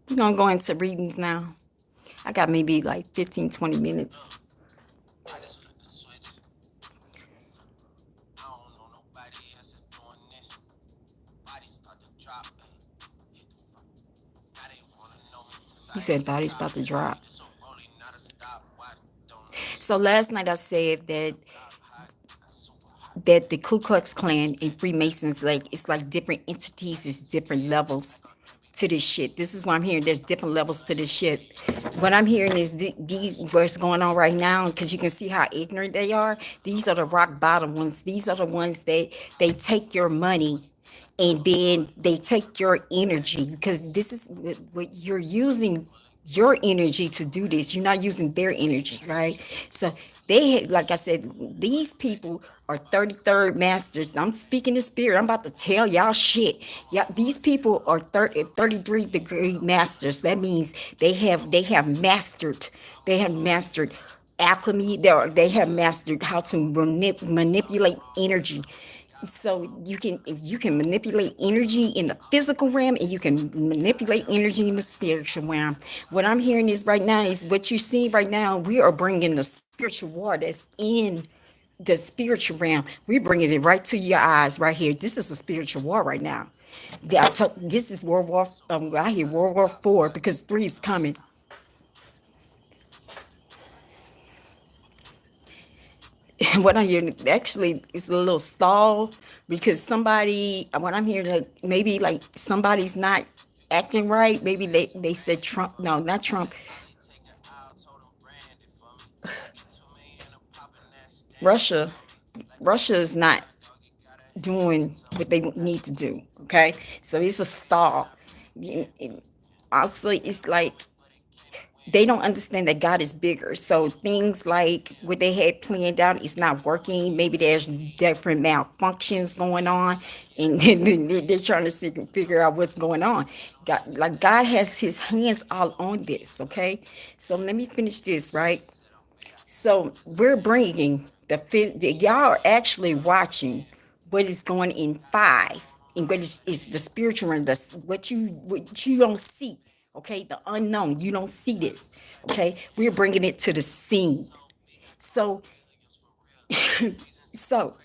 We're going to go into readings now. I got maybe like 15, 20 minutes. He said body's about to drop. So last night I said that the Ku Klux Klan and Freemasons, like, it's like different entities, it's different levels to this shit. This is what I'm hearing. There's different levels to this shit. What I'm hearing is these, what's going on right now, because you can see how ignorant they are. These are the rock bottom ones. These are the ones that they take your money and then they take your energy, because this is what you're using, your energy to do this. You're not using their energy, right? So they, like I said, these people are 33rd masters. I'm speaking in spirit. I'm about to tell y'all shit. Yeah, these people are 33rd-degree masters. That means they have mastered alchemy. They have mastered how to manipulate energy. So if you can manipulate energy in the physical realm, and you can manipulate energy in the spiritual realm. What I'm hearing is right now is what you see right now. We are bringing the spiritual war that's in the spiritual realm. We're bringing it right to your eyes right here. This is a spiritual war right now. This is World War. I hear World War IV because three is coming. What I hear actually is a little stall because somebody, what I'm hearing, like maybe like somebody's not acting right. Maybe they said Trump. No, not Trump. Russia. Russia is not doing what they need to do. Okay, so it's a stall. Also, it's like they don't understand that God is bigger. So things like what they had planned out is not working. Maybe there's different malfunctions going on, and they're trying to figure out what's going on. God has His hands all on this. Okay, so let me finish this right. So we're bringing y'all are actually watching what is going in five, and what is the spiritual realm, what you don't see. Okay, the unknown, you don't see this. Okay, we're bringing it to the scene. So, so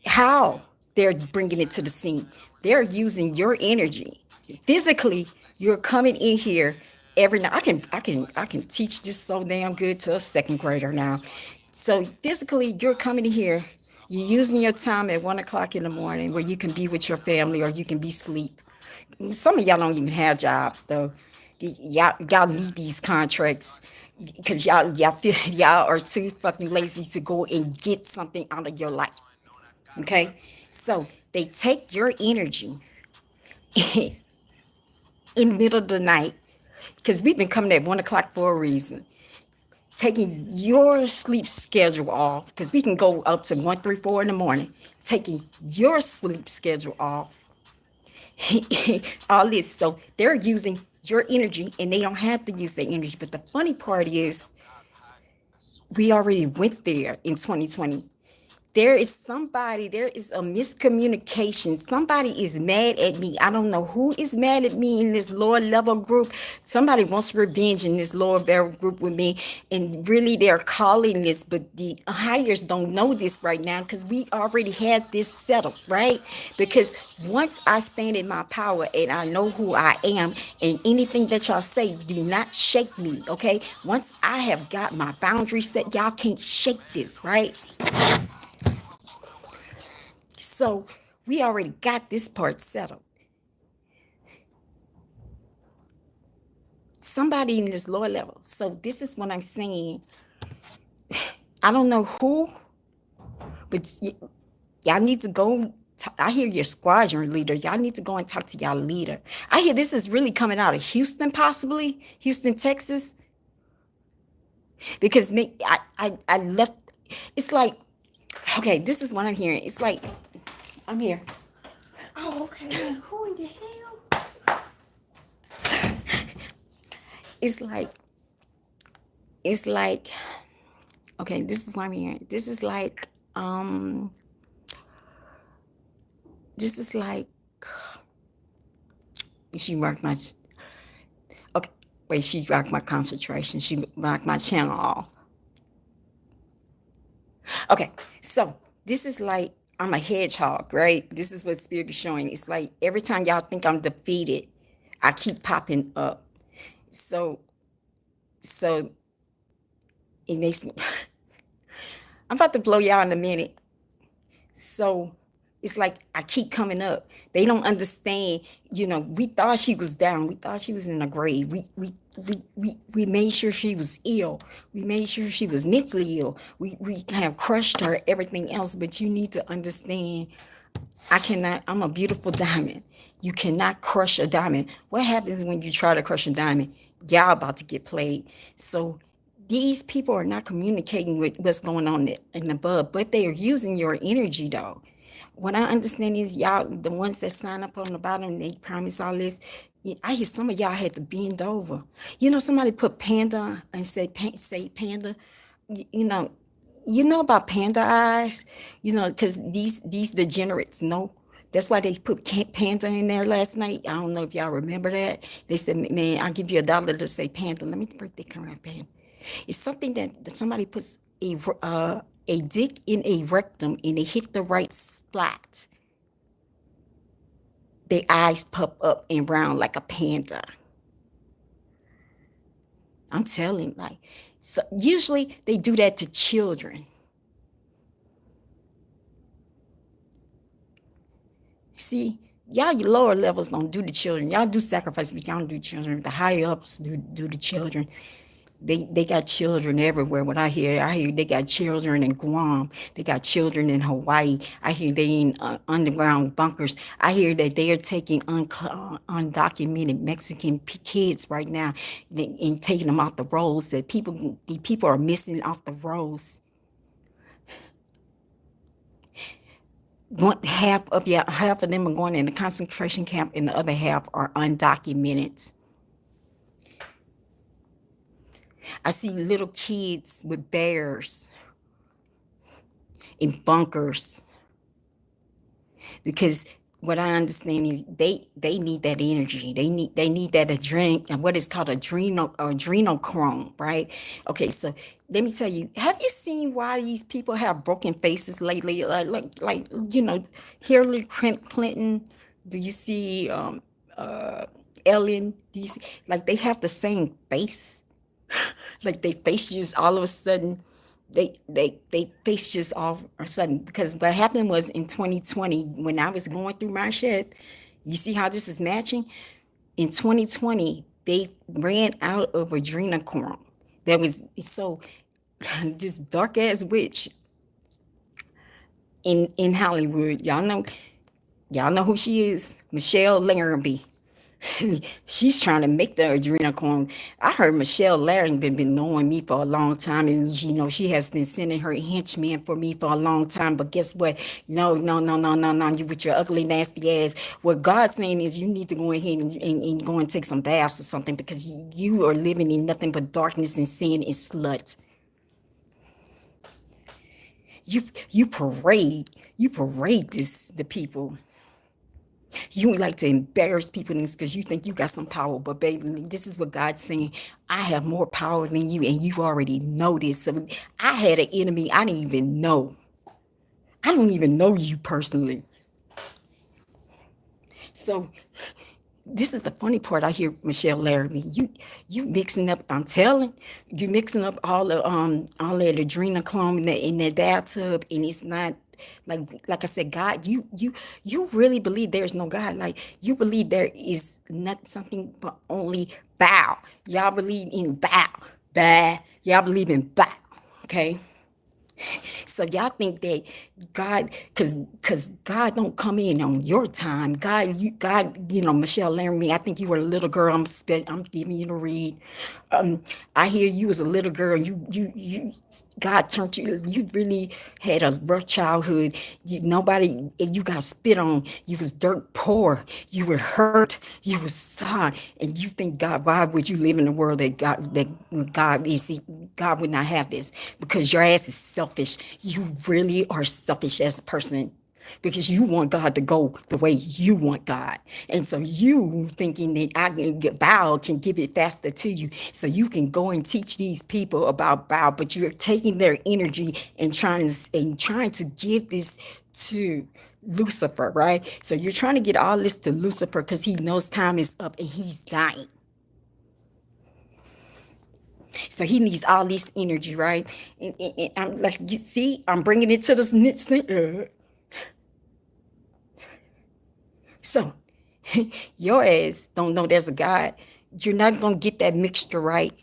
how they're bringing it to the scene? They're using your energy. Physically, you're coming in here every night. I can teach this so damn good to a second grader now. So physically, you're coming in here. You're using your time at 1 o'clock in the morning where you can be with your family or you can be asleep. Some of y'all don't even have jobs though. Y'all need these contracts because y'all feel y'all are too fucking lazy to go and get something out of your life. Okay, so they take your energy in the middle of the night because we've been coming at 1 o'clock for a reason. Taking your sleep schedule off because we can go up to 1, 3, 4 in the morning. Taking your sleep schedule off. All this, so they're using your energy and they don't have to use their energy. But the funny part is, we already went there in 2020. There is a miscommunication. Somebody is mad at me. I don't know who is mad at me in this lower level group. Somebody wants revenge in this lower level group with me. And really, they're calling this, but the hires don't know this right now because we already had this settled, right? Because once I stand in my power and I know who I am, and anything that y'all say, do not shake me, okay? Once I have got my boundaries set, y'all can't shake this, right? So we already got this part settled. Somebody in this lower level. So this is what I'm saying. I don't know who, but y'all need to go. I hear your squadron leader. Y'all need to go and talk to y'all leader. I hear this is really coming out of Houston, possibly Houston, Texas, because I left. It's like, okay, this is what I'm hearing. It's like, I'm here. Oh, okay. Man, who in the hell? It's like, it's like, okay, this is what I'm hearing. This is like, she rocked my, okay, wait, she rocked my concentration. She rocked my channel off. Okay, so this is like, I'm a hedgehog, right? This is what Spirit is showing. It's like every time y'all think I'm defeated, I keep popping up. So, so it makes me, I'm about to blow y'all in a minute. So it's like I keep coming up. They don't understand. We thought she was down. We thought she was in a grave. We made sure she was ill. We made sure she was mentally ill. We have crushed her, everything else. But you need to understand, I'm a beautiful diamond. You cannot crush a diamond. What happens when you try to crush a diamond? Y'all about to get played. So these people are not communicating with what's going on in above, but they are using your energy though. What I understand is y'all, the ones that sign up on the bottom, they promise all this. I hear some of y'all had to bend over. Somebody put panda and say panda. You know, You know about panda eyes? You know, because these degenerates know. That's why they put panda in there last night. I don't know if y'all remember that. They said, "Man, I'll give you $1 to say panda." Let me break that camera, panda. It's something that somebody puts a dick in a rectum and it hit the right spot. Their eyes pop up and round like a panda. I'm telling, like, so usually they do that to children. See, y'all, your lower levels don't do the children. Y'all do sacrifice, but y'all don't do children. The higher ups do the children. They got children everywhere. What I hear they got children in Guam. They got children in Hawaii. I hear they in underground bunkers. I hear that they are taking undocumented Mexican kids right now and taking them off the rolls. That people are missing off the rolls. Half of them are going in a concentration camp, and the other half are undocumented. I see little kids with bears in bunkers because what I understand is they need that energy. They need that what is called adrenochrome, right? Okay, so let me tell you. Have you seen why these people have broken faces lately? Like Hillary Clinton. Do you see Ellen? Do you see like they have the same face? Like they face just all of a sudden they face just all of a sudden because what happened was in 2020 when I was going through my shit, you see how this is matching? In 2020 they ran out of adrenochrome. That was so this dark ass witch in Hollywood. Y'all know who she is? Michelle Larrabee. She's trying to make the adrenochrome. I heard Michelle Larry been knowing me for a long time, and she has been sending her henchmen for me for a long time. But guess what? No, no, no, no, no, no. You with your ugly, nasty ass. What God's saying is you need to go ahead and go and take some baths or something because you are living in nothing but darkness and sin and slut. You parade the people. You like to embarrass people in this because you think you got some power. But baby, this is what God's saying. I have more power than you, and you already know this. So I had an enemy I didn't even know. I don't even know you personally. So this is the funny part. I hear Michelle Larrabee. You mixing up. I'm telling you, mixing up all that adrenochrome in that bathtub, and it's not like I said. God, you really believe there is no God. Like you believe there is not something but only bow. Y'all believe in bow, bah. Y'all believe in bow. Okay. So y'all think that God, because God don't come in on your time. God, Michelle Laramie, I think you were a little girl. I'm giving you to read. I hear you as a little girl. God turned you. You really had a rough childhood. You got spit on. You was dirt poor. You were hurt. You was sad, and you think God. Why would you live in a world God would not have this? Because your ass is selfish. You really are selfish as a person because you want God to go the way you want God. And so you thinking that bow can give it faster to you so you can go and teach these people about bow, but you're taking their energy and trying to give this to Lucifer, right? So you're trying to get all this to Lucifer because he knows time is up and he's dying. So he needs all this energy, right? And I'm like, you see, I'm bringing it to this next thing. So your ass don't know there's a God. You're not gonna get that mixture right.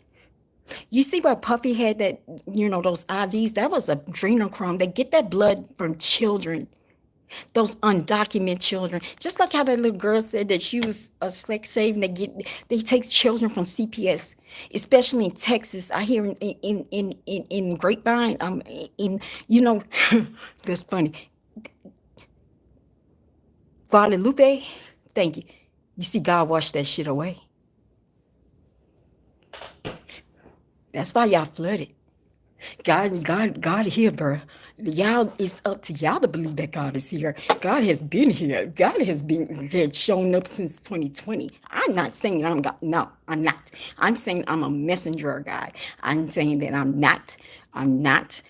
You see where Puffy had that, those IVs? That was adrenochrome. They get that blood from children, those undocumented children. Just like how that little girl said that she was a sex slave. And they take children from CPS, especially in Texas. I hear in Grapevine. In that's funny. Guadalupe. Thank you. You see, God washed that shit away. That's why y'all flooded. God here, bro. Y'all, it's up to y'all to believe that God is here. God has been here. God had shown up since 2020. I'm not saying I'm God. No, I'm not. I'm saying I'm a messenger of God. I'm saying that I'm not. I'm not.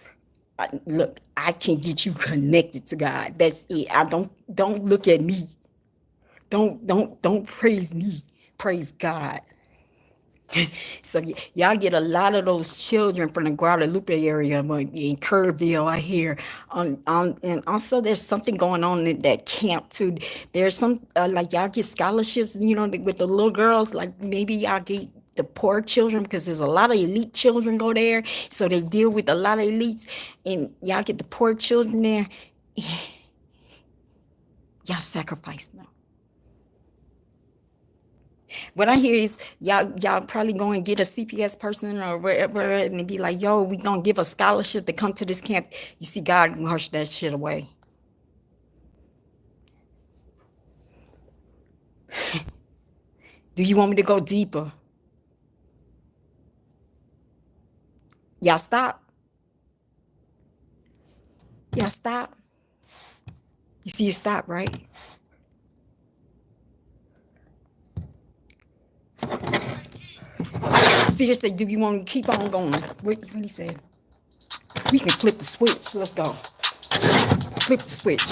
Look, I can get you connected to God. That's it. I don't look at me. Don't praise me. Praise God. So y'all get a lot of those children from the Guadalupe area, in Kerrville, I hear. And also there's something going on in that camp too. There's some like y'all get scholarships, with the little girls. Like maybe y'all get the poor children because there's a lot of elite children go there. So they deal with a lot of elites, and y'all get the poor children there. Y'all sacrifice them. What I hear is y'all probably go and get a CPS person or wherever and be like, yo, we gonna give a scholarship to come to this camp. You see, God hush that shit away. Do you want me to go deeper? Y'all stop. Y'all stop. You see, you stop, right? Spirit said, do you want to keep on going? What he said? We can flip the switch. Let's go. Flip the switch.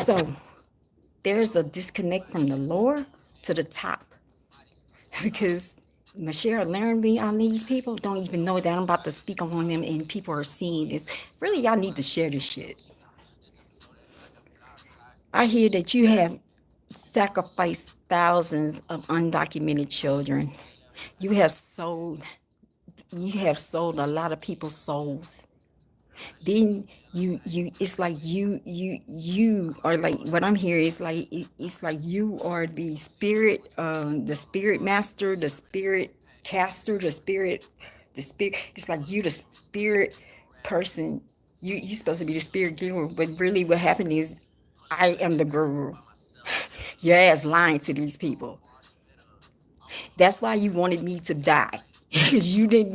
So there's a disconnect from the lower to the top. Because Michelle learned me on these people don't even know that I'm about to speak on them and people are seeing this. Really, y'all need to share this shit. I hear that you have sacrificed thousands of undocumented children. You have sold a lot of people's souls. Then it's like you are like, what I'm hearing is like, it's like you are the spirit master, the spirit caster, the spirit. It's like you the spirit person. You supposed to be the spirit giver, but really what happened is I am the guru. Your ass lying to these people. That's why you wanted me to die. Because you've been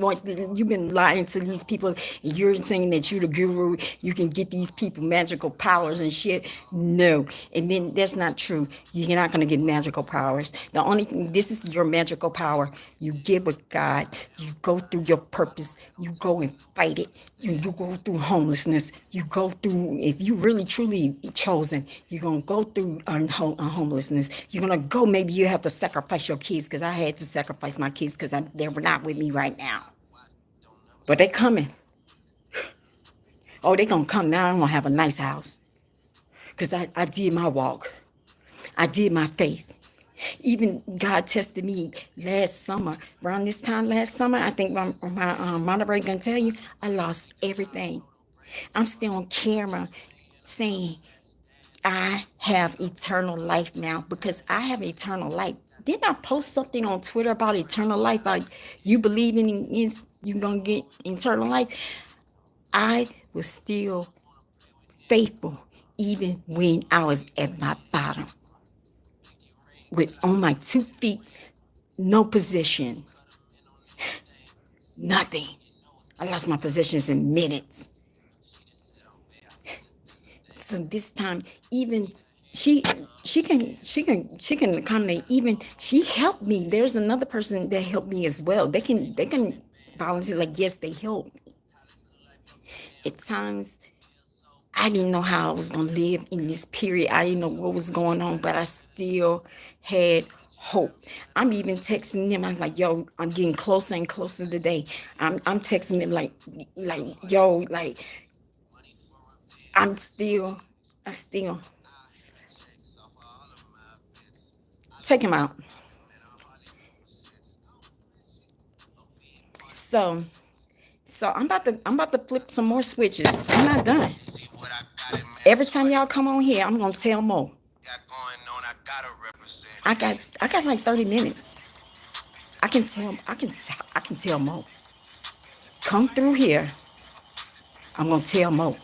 lying to these people, and you're saying that you're the guru, you can get these people magical powers and shit. No. And then that's not true. You're not going to get magical powers. The only thing, this is your magical power. You get with God, you go through your purpose, you go and fight it. You go through homelessness. You go through, if you really truly chosen, you're going to go through homelessness. You're going to go, maybe you have to sacrifice your kids, because I had to sacrifice my kids because they were not with me right now. But they coming. Oh, they going to come now. I'm going to have a nice house. Because I did my walk. I did my faith. Even God tested me last summer. Around this time last summer, I think my moderator going to tell you, I lost everything. I'm still on camera saying I have eternal life now because I have eternal life. Didn't I post something on Twitter about eternal life? Like, you believe in you going to get eternal life? I was still faithful even when I was at my bottom. On my 2 feet, no position, nothing. I lost my positions in minutes. So this time, even she can accommodate. Even she helped me. There's another person that helped me as well. They can volunteer. Like, yes, they help me. At times, I didn't know how I was gonna live in this period. I didn't know what was going on, but I still had hope. I'm even texting them. I'm like, yo, I'm getting closer and closer today. I'm texting them like, yo, like, I still take him out. So I'm about to flip some more switches. I'm not done. Every time y'all come on here, I'm gonna tell more. I got like 30 minutes. I can tell more. Come through here. I'm gonna tell more.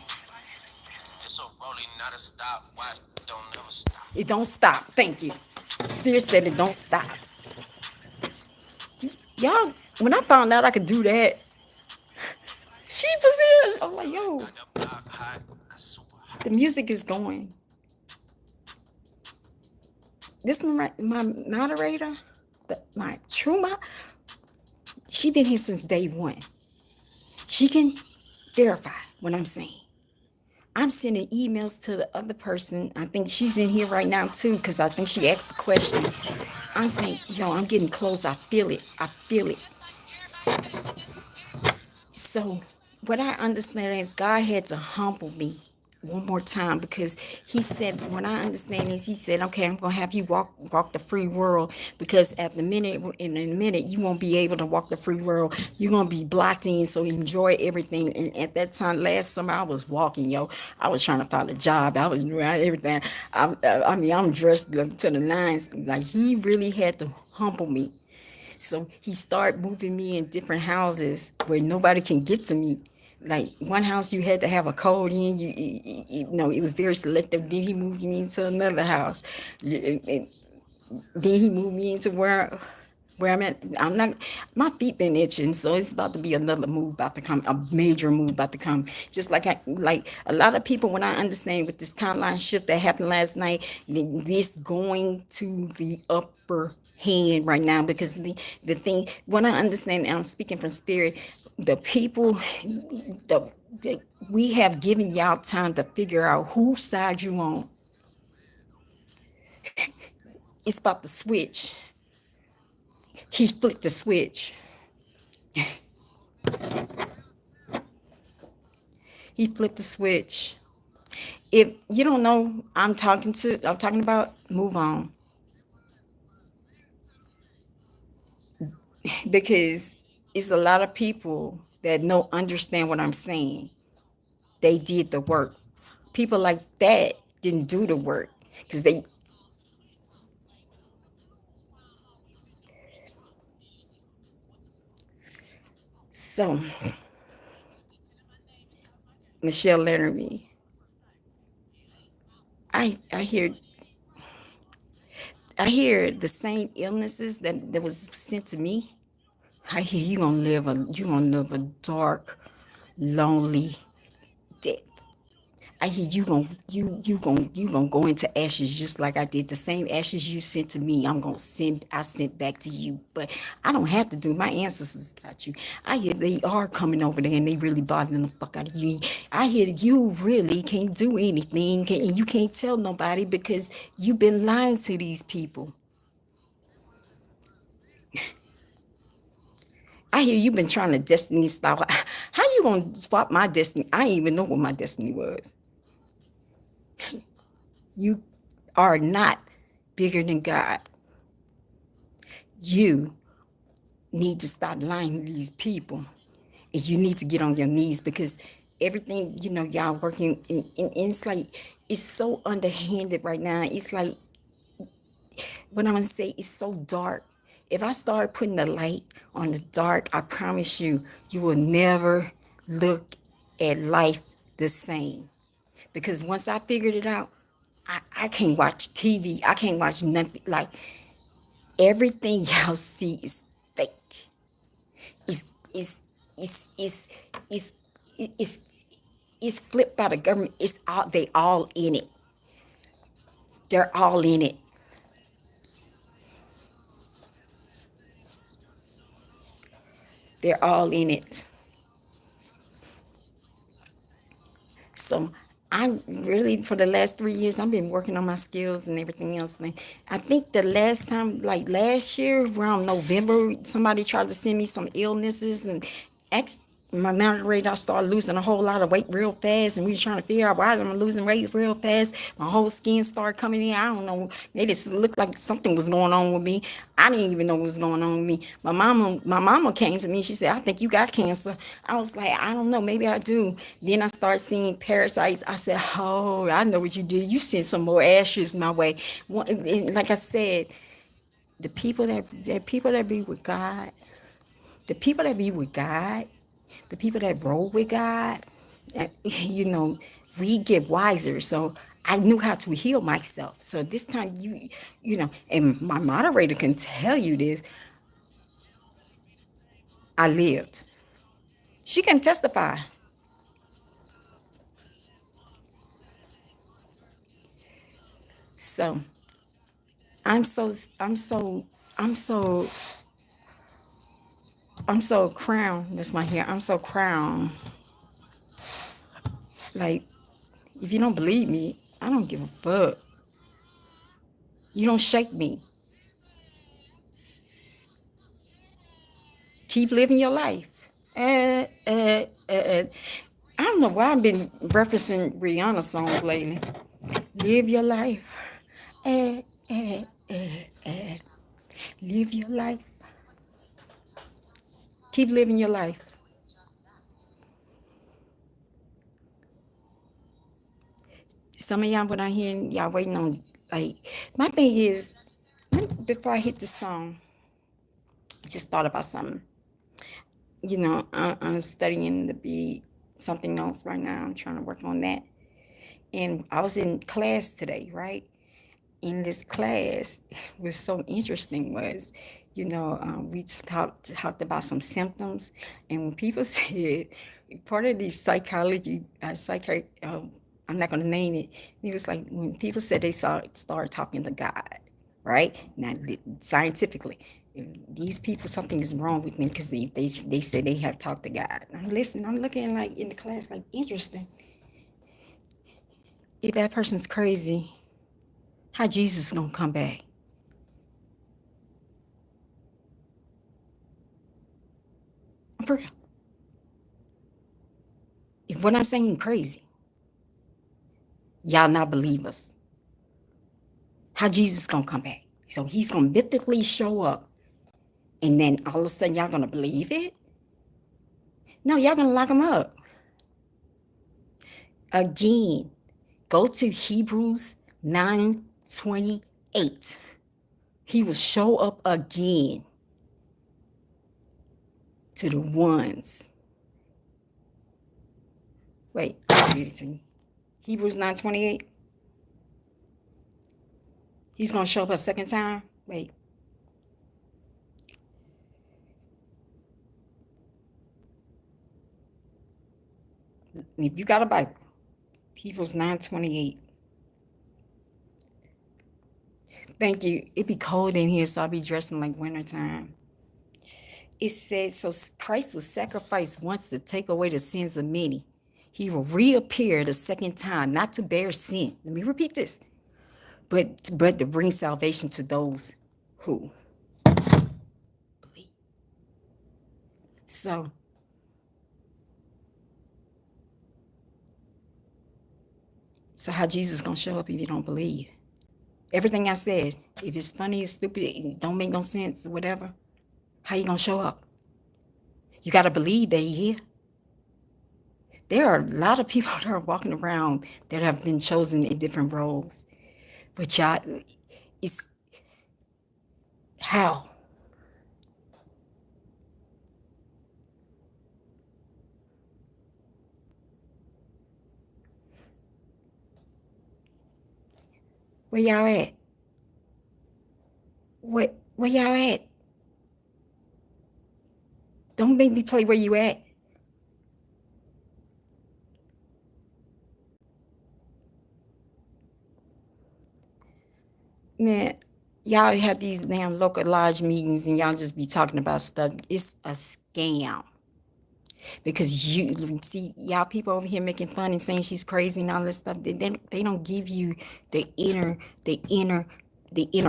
It don't stop. Thank you. Spirit said it don't stop. Y'all, when I found out I could do that, she was here. I was like, yo, the music is going. This my moderator, my true she been here since day one. She can verify what I'm saying. I'm sending emails to the other person. I think she's in here right now too, because I think she asked the question. I'm saying, yo, I'm getting close. I feel it. I feel it. So what I understand is God had to humble me one more time, because he said, what I understand is he said, okay, I'm gonna have you walk the free world, because at the minute in a minute you won't be able to walk the free world. You're gonna be blocked in, so enjoy everything. And at that time last summer I was walking, yo. I was trying to find a job. I was doing everything. I mean, I'm dressed to the nines. Like, he really had to humble me. So he started moving me in different houses where nobody can get to me. Like, one house you had to have a code in. You know, it was very selective. Then he moved me into another house. And then he moved me into where I'm at. I'm not. My feet been itching, so it's about to be another move about to come. A major move about to come. Just like a lot of people, when I understand with this timeline shift that happened last night, this going to the upper hand right now, because the thing, when I understand, and I'm speaking from spirit, the people, the, the we have given y'all time to figure out whose side you on. It's about to switch. He flipped the switch. He flipped the switch. If you don't know, I'm talking about, move on, because it's a lot of people that don't understand what I'm saying. They did the work. People like that didn't do the work, because they. So Michelle Leonard, I hear the same illnesses that was sent to me. I hear you gonna live a dark, lonely death. I hear you gonna go into ashes, just like I did. The same ashes you sent to me, I sent back to you. But I don't have to do. My ancestors got you. I hear they are coming over there and they really bothering the fuck out of you. I hear you really can't do anything, and you can't tell nobody because you've been lying to these people. I hear you've been trying to destiny stop. How you gonna swap my destiny? I didn't even know what my destiny was. You are not bigger than God. You need to stop lying to these people. And you need to get on your knees, because everything, y'all working, and it's like, it's so underhanded right now. It's like, what I'm going to say, it's so dark. If I start putting the light on the dark, I promise you, you will never look at life the same. Because once I figured it out, I can't watch TV. I can't watch nothing. Like, everything y'all see is fake. It's it's it's it's it's it's, it's flipped by the government. They all in it. They're all in it. They're all in it. So I really, for the last 3 years, I've been working on my skills and everything else. And I think the last time, like last year, around November, somebody tried to send me some illnesses, and ex my mountain radar started losing a whole lot of weight real fast, and we were trying to figure out why I'm losing weight real fast. My whole skin started coming in. I don't know. Made it look like something was going on with me. I didn't even know what was going on with me. My mama came to me. She said, "I think you got cancer." I was like, "I don't know. Maybe I do." Then I started seeing parasites. I said, "Oh, I know what you did. You sent some more ashes my way." And like I said, the people that be with God, the people that be with God, the people that roll with God, you know, we get wiser. So I knew how to heal myself. So this time, and my moderator can tell you this. I lived. She can testify. So I'm so I'm so I'm so I'm so crowned. That's my hair. I'm so crowned. Like, if you don't believe me, I don't give a fuck. You don't shake me. Keep living your life. Uh, uh, uh, uh. I don't know why I've been referencing Rihanna songs lately. Live your life. Uh, uh, uh, uh. Live your life. Keep living your life. Some of y'all, when I hear y'all waiting on, like, my thing is, before I hit the song, I just thought about something. I'm studying to be something else right now. I'm trying to work on that. And I was in class today, right? In this class, was so interesting was, we talked about some symptoms, and when people said part of the psychology, I'm not going to name it. It was like when people said they start talking to God, right? Now, scientifically, these people, something is wrong with them because they say they have talked to God. I'm listening. I'm looking like in the class, like interesting. If that person's crazy, how Jesus gonna come back? For real. If what I'm saying crazy, y'all not believe us. How Jesus gonna come back? So he's gonna mythically show up, and then all of a sudden y'all gonna believe it? No, y'all gonna lock him up. Again, go to Hebrews 9:28. He will show up again to the ones. Wait, I'll read it to you. Hebrews 9:28. He's gonna show up a second time. Wait. If you got a Bible, Hebrews 9:28. Thank you. It be cold in here, so I'll be dressing like wintertime. It says, so Christ was sacrificed once to take away the sins of many. He will reappear the second time, not to bear sin. Let me repeat this. But to bring salvation to those who believe. So how Jesus gonna show up if you don't believe? Everything I said, if it's funny, it's stupid, it don't make no sense, whatever, how you gonna show up? You gotta believe that he here. There are a lot of people that are walking around that have been chosen in different roles. But y'all, it's how? Where y'all at? Where y'all at? Don't make me play where you at. Man, y'all have these damn local lodge meetings and y'all just be talking about stuff. It's a scam. Because you see, y'all people over here making fun and saying she's crazy and all this stuff. They don't give you the inner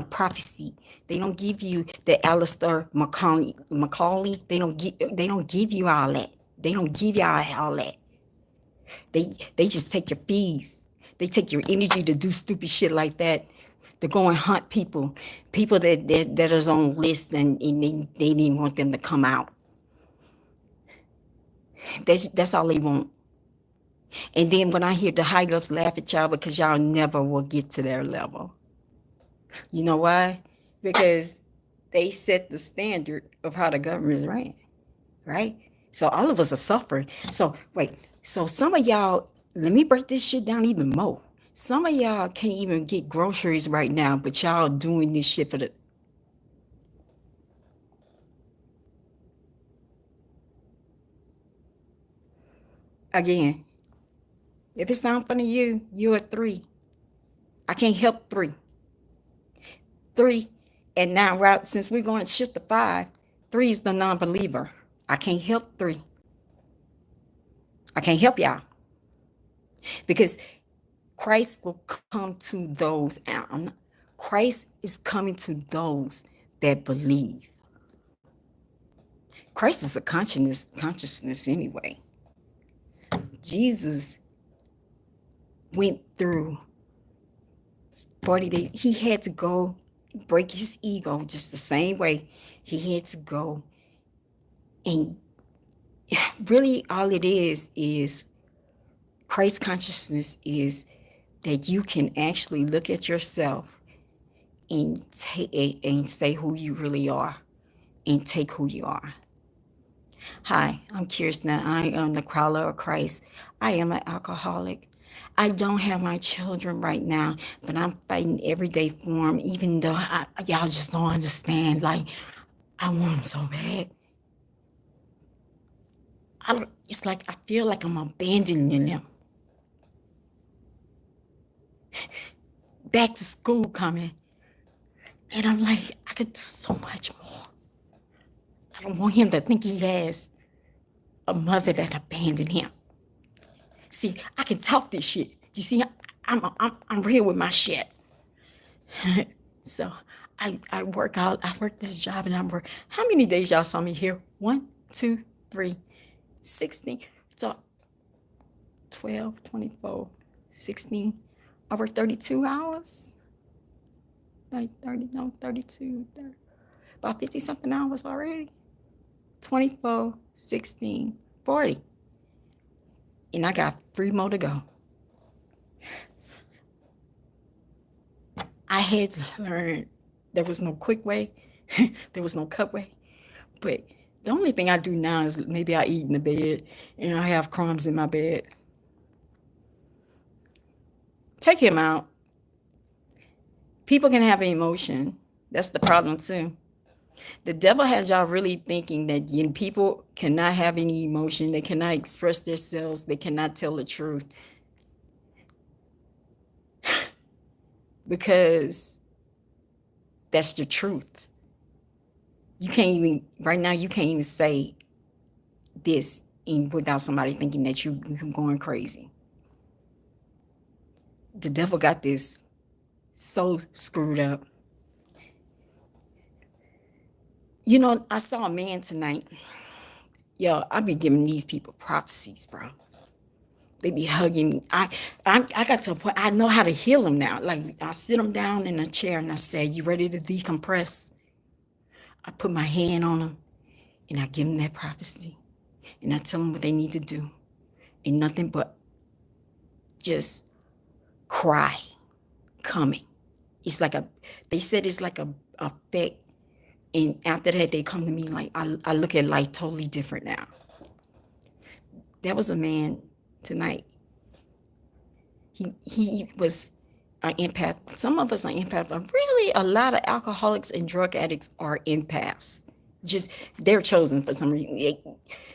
prophecy. They don't give you the Alistair Macaulay. They don't give you all that. They don't give y'all all that. They just take your fees. They take your energy to do stupid shit like that. To go and hunt people that is on list and they didn't want them to come out. That's all they want. And then when I hear the high ups laugh at y'all because y'all never will get to their level. You know why? Because they set the standard of how the government is ran, right? So all of us are suffering. So wait, so some of y'all, let me break this shit down even more. Some of y'all can't even get groceries right now, but y'all doing this shit for the Again, if it sounds funny to you, you're a 3. I can't help 3. 3, and now since we're going to shift to 5, 3 is the non-believer. I can't help 3. I can't help y'all because Christ will come to those. Christ is coming to those that believe. Christ is a consciousness anyway. Jesus went through 40 days. He had to go break his ego just the same way he had to go. And really all it is Christ consciousness is that you can actually look at yourself and say who you really are and take who you are. Hi, I'm Kirsten. I am the crawler of Christ. I am an alcoholic. I don't have my children right now, but I'm fighting every day for them, even though y'all just don't understand. Like, I want them so bad. It's like I feel like I'm abandoning them. Back to school coming. And I'm like, I could do so much more. I don't want him to think he has a mother that abandoned him. See, I can talk this shit. You see, I'm real with my shit. So I work out. I work this job, and How many days y'all saw me here? 1, 2, 3, 16. So 12, 24, 16. I work 32 hours. Like 32, 30, about 50 something hours already. 24, 16, 40. And I got 3 more to go. I had to learn there was no quick way. There was no cut way. But the only thing I do now is maybe I eat in the bed and I have crumbs in my bed. Take him out. People can have an emotion. That's the problem too. The devil has y'all really thinking that people cannot have any emotion. They cannot express themselves. They cannot tell the truth. Because that's the truth. You can't even, right now, you can't even say this without somebody thinking that you're going crazy. The devil got this so screwed up. You know, I saw a man tonight. Yo, I be giving these people prophecies, bro. They be hugging me. I got to a point, I know how to heal them now. Like, I sit them down in a chair and I say, you ready to decompress? I put my hand on them and I give them that prophecy. And I tell them what they need to do. And nothing but just cry coming. It's like they said it's like a effect. And after that, they come to me like, I look at life totally different now. There was a man tonight. He was an empath. Some of us are empaths, but really a lot of alcoholics and drug addicts are empaths. Just, they're chosen for some reason.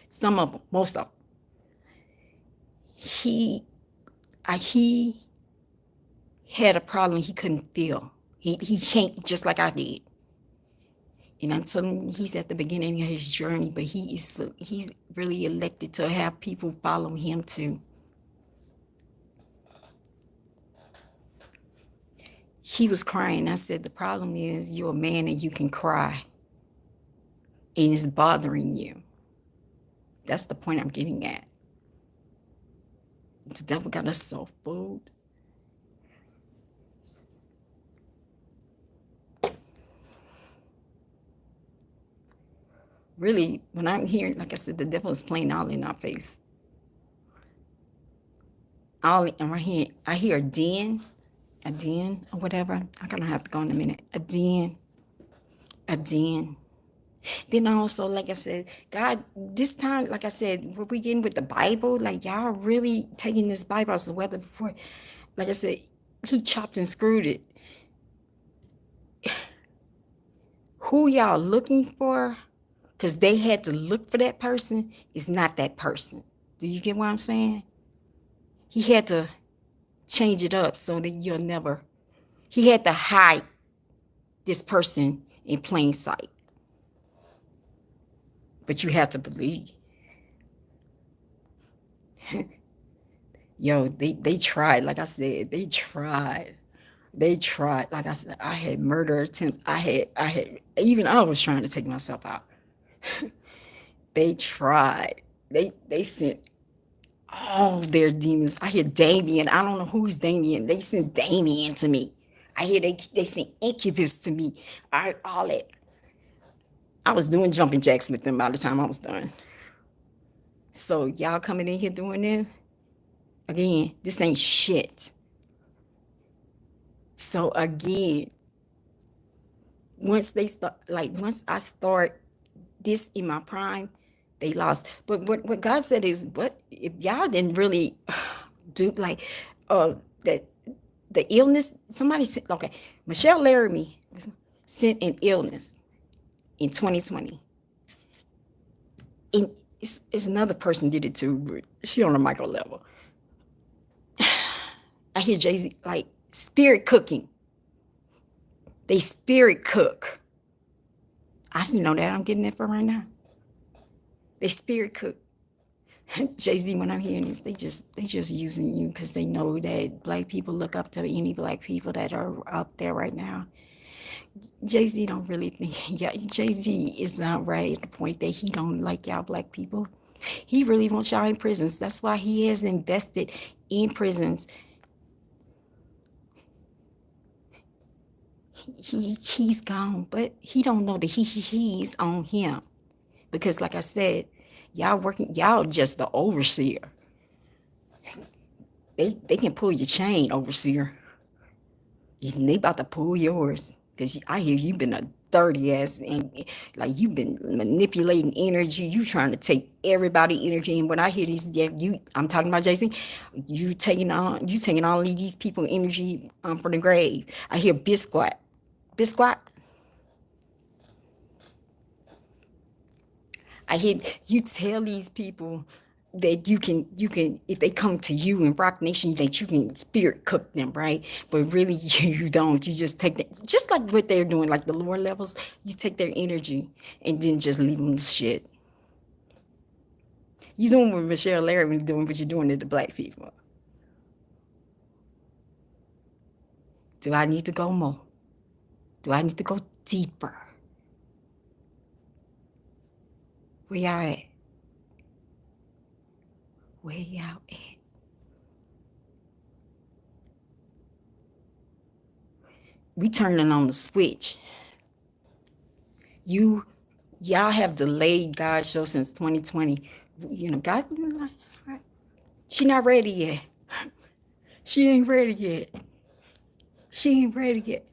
Some of them, most of them. He had a problem he couldn't feel. He can't, just like I did. And I'm telling you, he's at the beginning of his journey, but he's really elected to have people follow him too. He was crying. I said, the problem is you're a man and you can cry. And it's bothering you. That's the point I'm getting at. The devil got us so fooled. Really, when I'm hearing, like I said, the devil is playing all in our face. And right here, I hear a den or whatever. I'm gonna have to go in a minute. A den. Then also, like I said, God, this time, like I said, we're getting with the Bible. Like, y'all really taking this Bible as the weather before. Like I said, he chopped and screwed it. Who y'all looking for? Because they had to look for that person is not that person. Do you get what I'm saying? He had to change it up so that you'll never. He had to hide this person in plain sight. But you have to believe. Yo, they tried. Like I said, they tried. They tried. Like I said, I had murder attempts. Even I was trying to take myself out. They tried. They sent all their demons. I hear Damien. I don't know who's Damien. They sent Damien to me. I hear they sent Incubus to me. All that. I was doing jumping jacks with them by the time I was done. So y'all coming in here doing this? Again, this ain't shit. So again, once I start this in my prime, they lost. But what God said is, but if y'all didn't really do like that the illness, somebody said, okay, Michelle Laramie sent an illness in 2020. And it's another person did it too, but she on a micro level. I hear Jay-Z like spirit cooking. They spirit cook. I didn't know that. I'm getting that from right now. They spirit cook. Jay-Z, when I'm hearing this, they just using you because they know that black people look up to any black people that are up there right now. Jay-Z don't really think, yeah, Jay-Z is not right at the point that he don't like y'all black people. He really wants y'all in prisons. That's why he has invested in prisons. He's gone, but he don't know that he's on him. Because like I said, y'all just the overseer. They can pull your chain, overseer. They about to pull yours. Because I hear you've been a dirty ass and like you've been manipulating energy. You trying to take everybody energy. And when I hear these, I'm talking about Jason, you taking all of these people energy from the grave. I hear Bisquat. I hear you tell these people that you can if they come to you in Rock Nation that you can spirit cook them, right? But really you don't. You just take them, just like what they're doing, like the lower levels. You take their energy and then just leave them shit. You doing what Michelle Larry doing, what you're doing to the black people. Do I need to go more? Do I need to go deeper? Where y'all at? Where y'all at? We turning on the switch. Y'all have delayed God's show since 2020. You know, God, she not ready yet. She ain't ready yet. She ain't ready yet.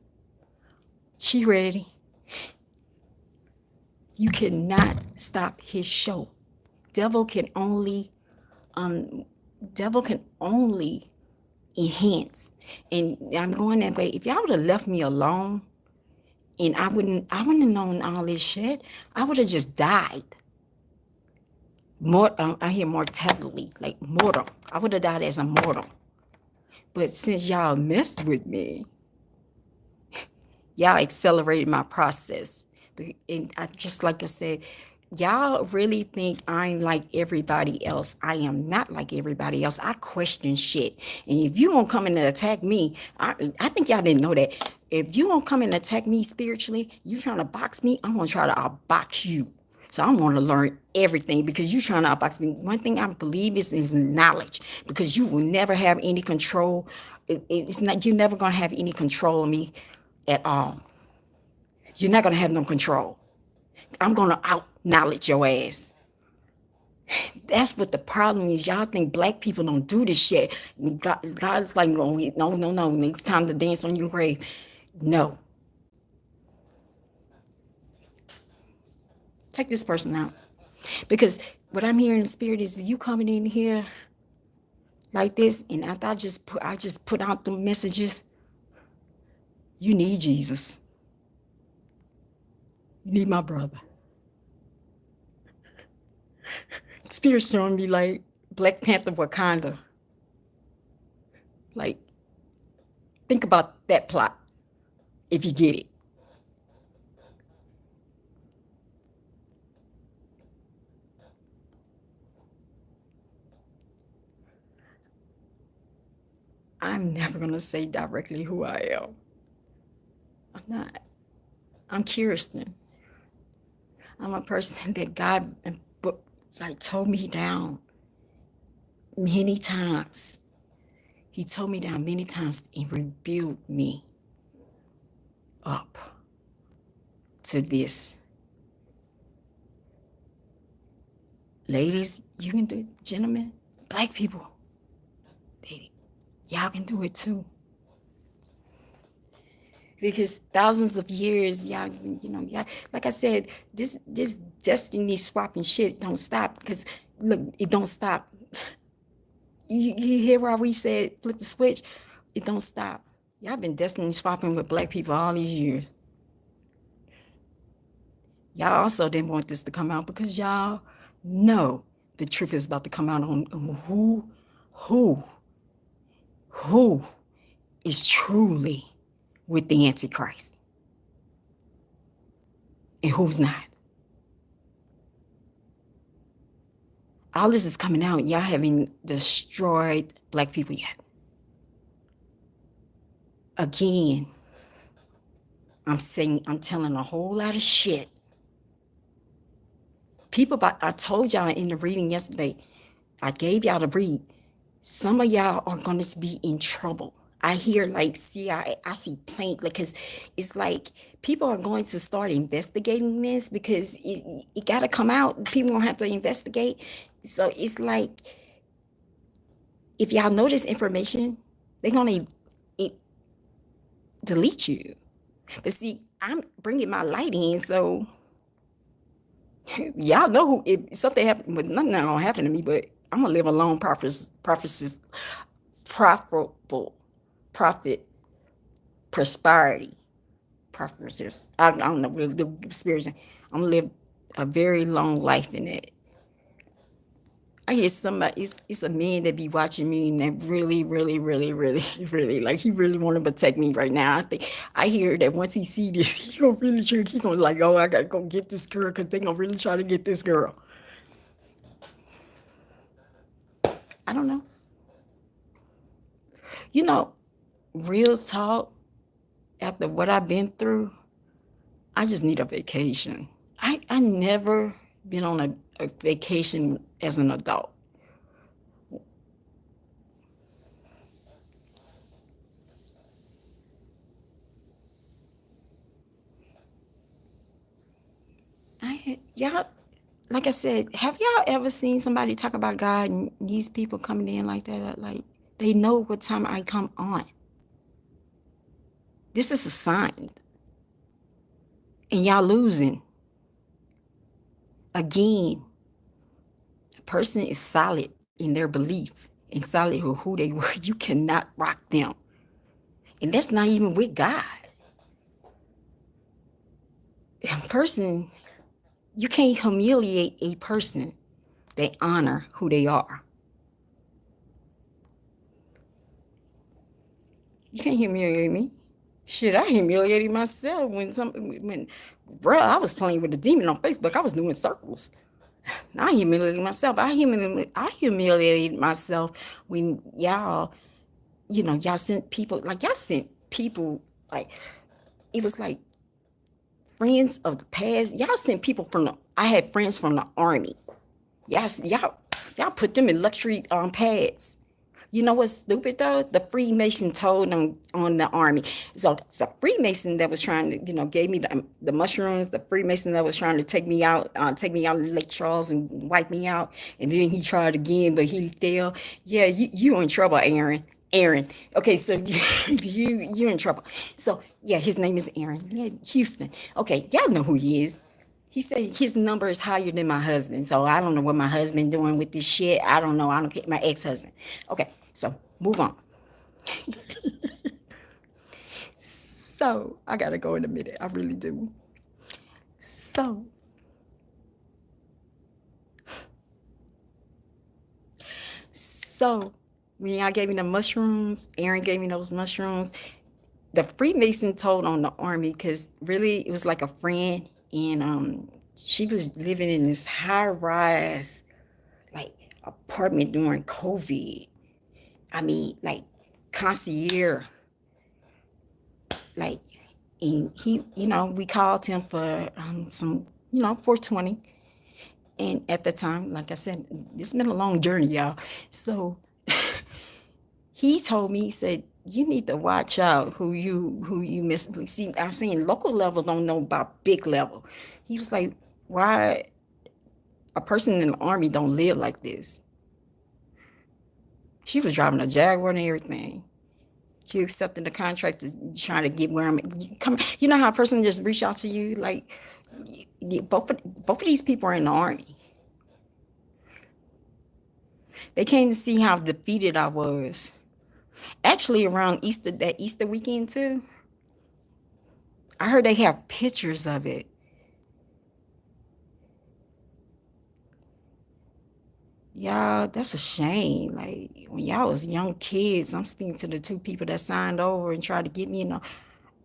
She ready. You cannot stop his show. Devil can only enhance. And I'm going that way. If y'all would have left me alone and I wouldn't have known all this shit, I would have just died. I hear mortality, like mortal. I would have died as a mortal. But since y'all messed with me, y'all accelerated my process. And just like I said, y'all really think I'm like everybody else. I am not like everybody else. I question shit. And if you won't come in and attack me, I think y'all didn't know that. If you won't come and attack me spiritually, you trying to box me, I'm going to try to outbox you. So I want to learn everything because you're trying to outbox me. One thing I believe is knowledge, because you will never have any control. It's not, you're never going to have any control of me at all. You're not going to have no control. I'm going to out-knowledge your ass. That's what the problem is. Y'all think black people don't do this shit. God's like, no. It's time to dance on your grave. No. Take this person out. Because what I'm hearing in the spirit is you coming in here like this, and after I just put out the messages, you need Jesus. You need my brother. Spirit's showing me like Black Panther Wakanda. Like, think about that plot if you get it. I'm never going to say directly who I am. I'm not. I'm Kirsten. I'm a person that God like told me down many times. He told me down many times and rebuilt me up to this. Ladies, you can do it. Gentlemen, black people, y'all can do it too. Because thousands of years, y'all, y'all, like I said, this destiny swapping shit don't stop. Because look, it don't stop. You hear why we said flip the switch? It don't stop. Y'all been destiny swapping with black people all these years. Y'all also didn't want this to come out because y'all know the truth is about to come out on who is truly with the Antichrist and who's not. All this is coming out. Y'all haven't destroyed black people yet. Again, I'm telling a whole lot of shit. I told y'all in the reading yesterday, I gave y'all to read. Some of y'all are going to be in trouble. I hear I see plain, because it's like people are going to start investigating this because it got to come out. People don't have to investigate. So it's like, if y'all know this information, they're going to delete you. But see, I'm bringing my light in, so y'all know if something happened, but nothing gonna happen to me. But I'm gonna live a long profitable, profit, prosperity, prophecies. I don't know the spirits. I'm gonna live a very long life in it. I hear somebody, it's a man that be watching me and that really, really, really, really, really, like he really want to protect me right now. I hear that once he see this, he gonna really sure, he gonna like, oh, I gotta go get this girl because they gonna really try to get this girl. I don't know. Real talk, after what I've been through, I just need a vacation. I never been on a vacation as an adult. Y'all, like I said, have y'all ever seen somebody talk about God and these people coming in like that? Like, they know what time I come on. This is a sign. And y'all losing. Again, a person is solid in their belief and solid with who they were. You cannot rock them. And that's not even with God. A person, you can't humiliate a person. They honor who they are. You can't humiliate me. Shit, I humiliated myself bro, I was playing with a demon on Facebook. I was doing circles. I humiliated myself. I humiliated myself when y'all, y'all sent people, like, it was like friends of the past. Y'all sent people I had friends from the army. Y'all put them in luxury pads. You know what's stupid though? The Freemason told them on the army. So it's a Freemason that was trying to, gave me the mushrooms. The Freemason that was trying to take me out in Lake Charles and wipe me out. And then he tried again, but he failed. Yeah, you in trouble, Aaron. Okay, so you're in trouble. So yeah, his name is Aaron. Yeah, Houston. Okay, y'all know who he is. He said his number is higher than my husband. So I don't know what my husband doing with this shit. I don't know. I don't care. My ex-husband. Okay, so move on. So I gotta go in a minute. I really do. So So when I gave me the mushrooms, Aaron gave me those mushrooms. The Freemason told on the army because really it was like a friend, and she was living in this high rise like apartment during COVID. I mean, like concierge, like, and he, we called him for some, 420. And at the time, like I said, it's been a long journey, y'all. So he told me, he said, you need to watch out who you miss. See, I'm saying local level don't know about big level. He was like, why a person in the army don't live like this? She was driving a Jaguar and everything. She accepted the contract to trying to get where I'm come. You know how a person just reach out to you, like both of these people are in the army. They came to see how defeated I was. Actually, around Easter, that Easter weekend too, I heard they have pictures of it. Y'all, that's a shame. Like when y'all was young kids, I'm speaking to the two people that signed over and tried to get me,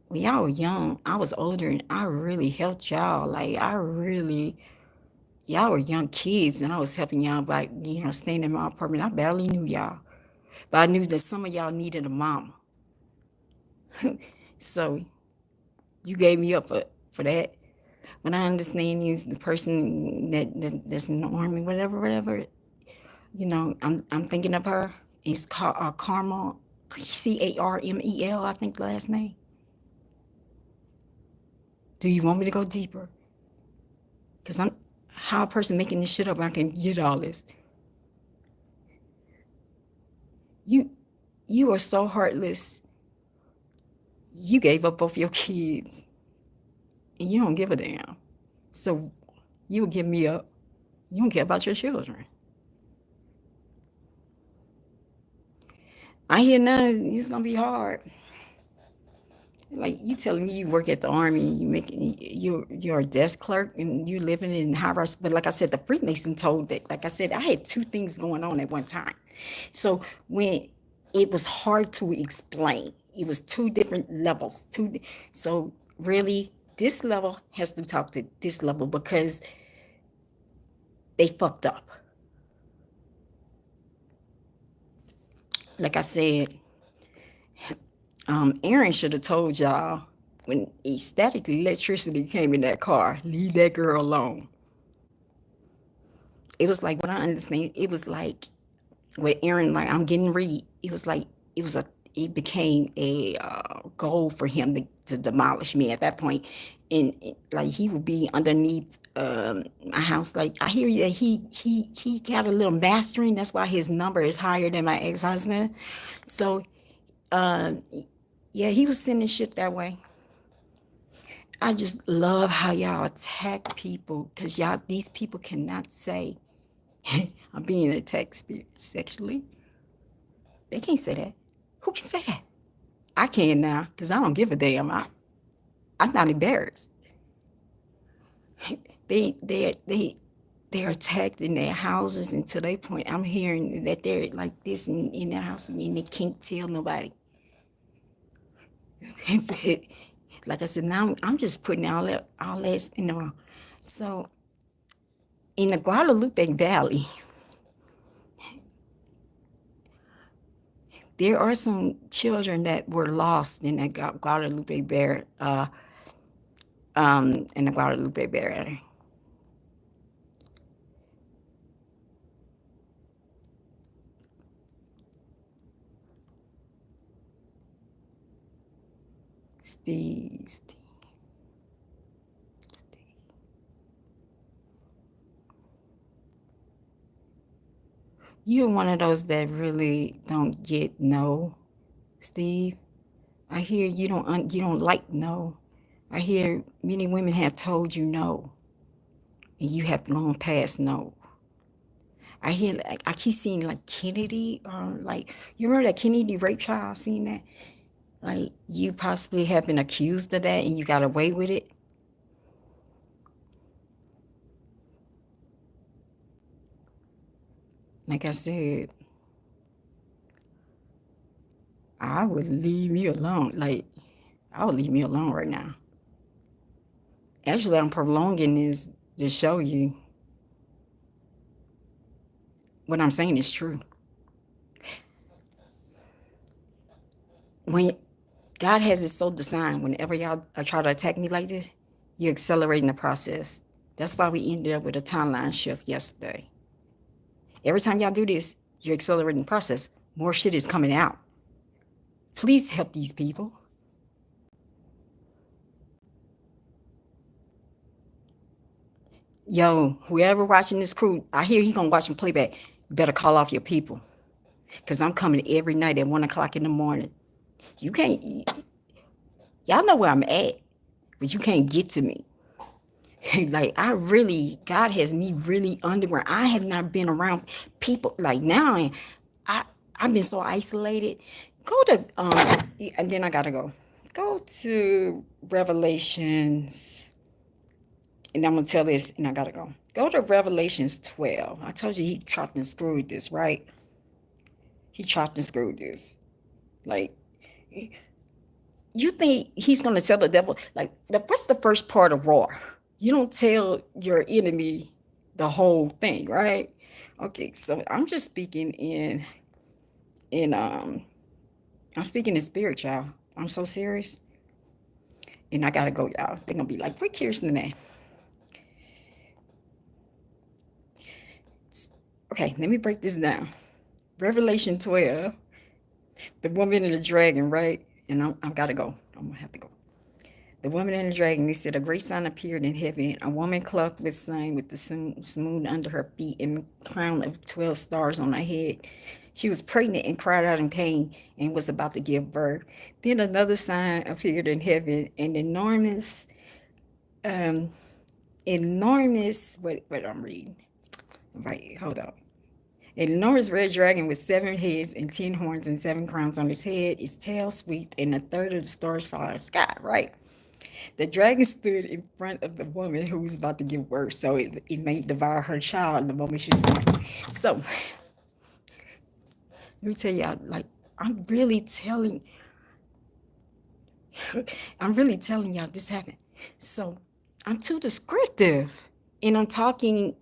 when y'all were young, I was older and I really helped y'all. Like y'all were young kids and I was helping y'all by, staying in my apartment. I barely knew y'all. But I knew that some of y'all needed a mama. So you gave me up for that. What I understand is the person that's in the army, whatever, I'm thinking of her. It's called Carmel, Carmel, I think the last name. Do you want me to go deeper? Because I'm how a person making this shit up, I can get all this. You you are so heartless. You gave up both your kids and you don't give a damn. So you will give me up. You don't care about your children. I hear now it's gonna be hard. Like you telling me you work at the army, you're a desk clerk and you're living in high rise. But like I said, the Freemason told that. Like I said, I had two things going on at one time. So when it was hard to explain, it was two different levels. So really, this level has to talk to this level because they fucked up. Like I said, Aaron should have told y'all when static electricity came in that car, leave that girl alone. It was like what I understand. It was like with Aaron, like I'm getting read. It was like it was a. It became a goal for him to demolish me at that point, and like he would be underneath my house. Like I hear that he got a little mastering. That's why his number is higher than my ex husband. So uh, yeah, he was sending shit that way. I just love how y'all attack people because y'all these people cannot say I'm being attacked sexually. They can't say that. Who can say that? I can now because I don't give a damn. I'm not embarrassed. They're attacked in their houses and to their point. I'm hearing that they're like this in their house and they can't tell nobody. Like I said, now I'm just putting all that. So in the Guadalupe Valley, there are some children that were lost in that Guadalupe Bear, in the Guadalupe Bear. Steve. You're one of those that really don't get no, Steve. I hear you don't like no. I hear many women have told you no, and you have gone past no. I hear like I keep seeing like Kennedy, like you remember that Kennedy rape trial? Seen that? Like you possibly have been accused of that and you got away with it. Like I said, I would leave me alone. Like, I would leave me alone right now. Actually, I'm prolonging this to show you what I'm saying is true. When God has it so designed, whenever y'all try to attack me like this, you're accelerating the process. That's why we ended up with a timeline shift yesterday. Every time y'all do this, you're accelerating the process. More shit is coming out. Please help these people. Yo, whoever watching this crew, I hear he gonna watch and playback. You better call off your people. Cause I'm coming every night at 1 o'clock in the morning. You can't, y'all know where I'm at, but you can't get to me. Like, God has me really underground. I have not been around people like now. I I've been so isolated. Go to and then I gotta go. Go to Revelations, and I'm gonna tell this, and I gotta go. Go to Revelations 12. I told you he chopped and screwed this, right? He chopped and screwed this. Like, you think he's gonna tell the devil, like, what's the first part of war? You don't tell your enemy the whole thing, right? Okay, so I'm just speaking in I'm speaking in spirit, y'all. I'm so serious. And I gotta go, y'all. They're gonna be like, where Kirsten at? Okay, let me break this down. Revelation 12, the woman and the dragon, right? And I gotta go. I'm gonna have to go. The woman and the dragon, they said, a great sign appeared in heaven, a woman clothed with sun, with the moon under her feet, and a crown of 12 stars on her head. She was pregnant and cried out in pain and was about to give birth. Then another sign appeared in heaven, an um, what I'm reading. Right, hold on. An enormous red dragon with 7 heads and 10 horns and 7 crowns on his head, his tail swept, and a third of the stars fell out of the sky, right? The dragon stood in front of the woman who was about to give birth, so it may devour her child the moment she was born. So, let me tell y'all, like, I'm really telling y'all this happened. So, I'm too descriptive, and I'm talking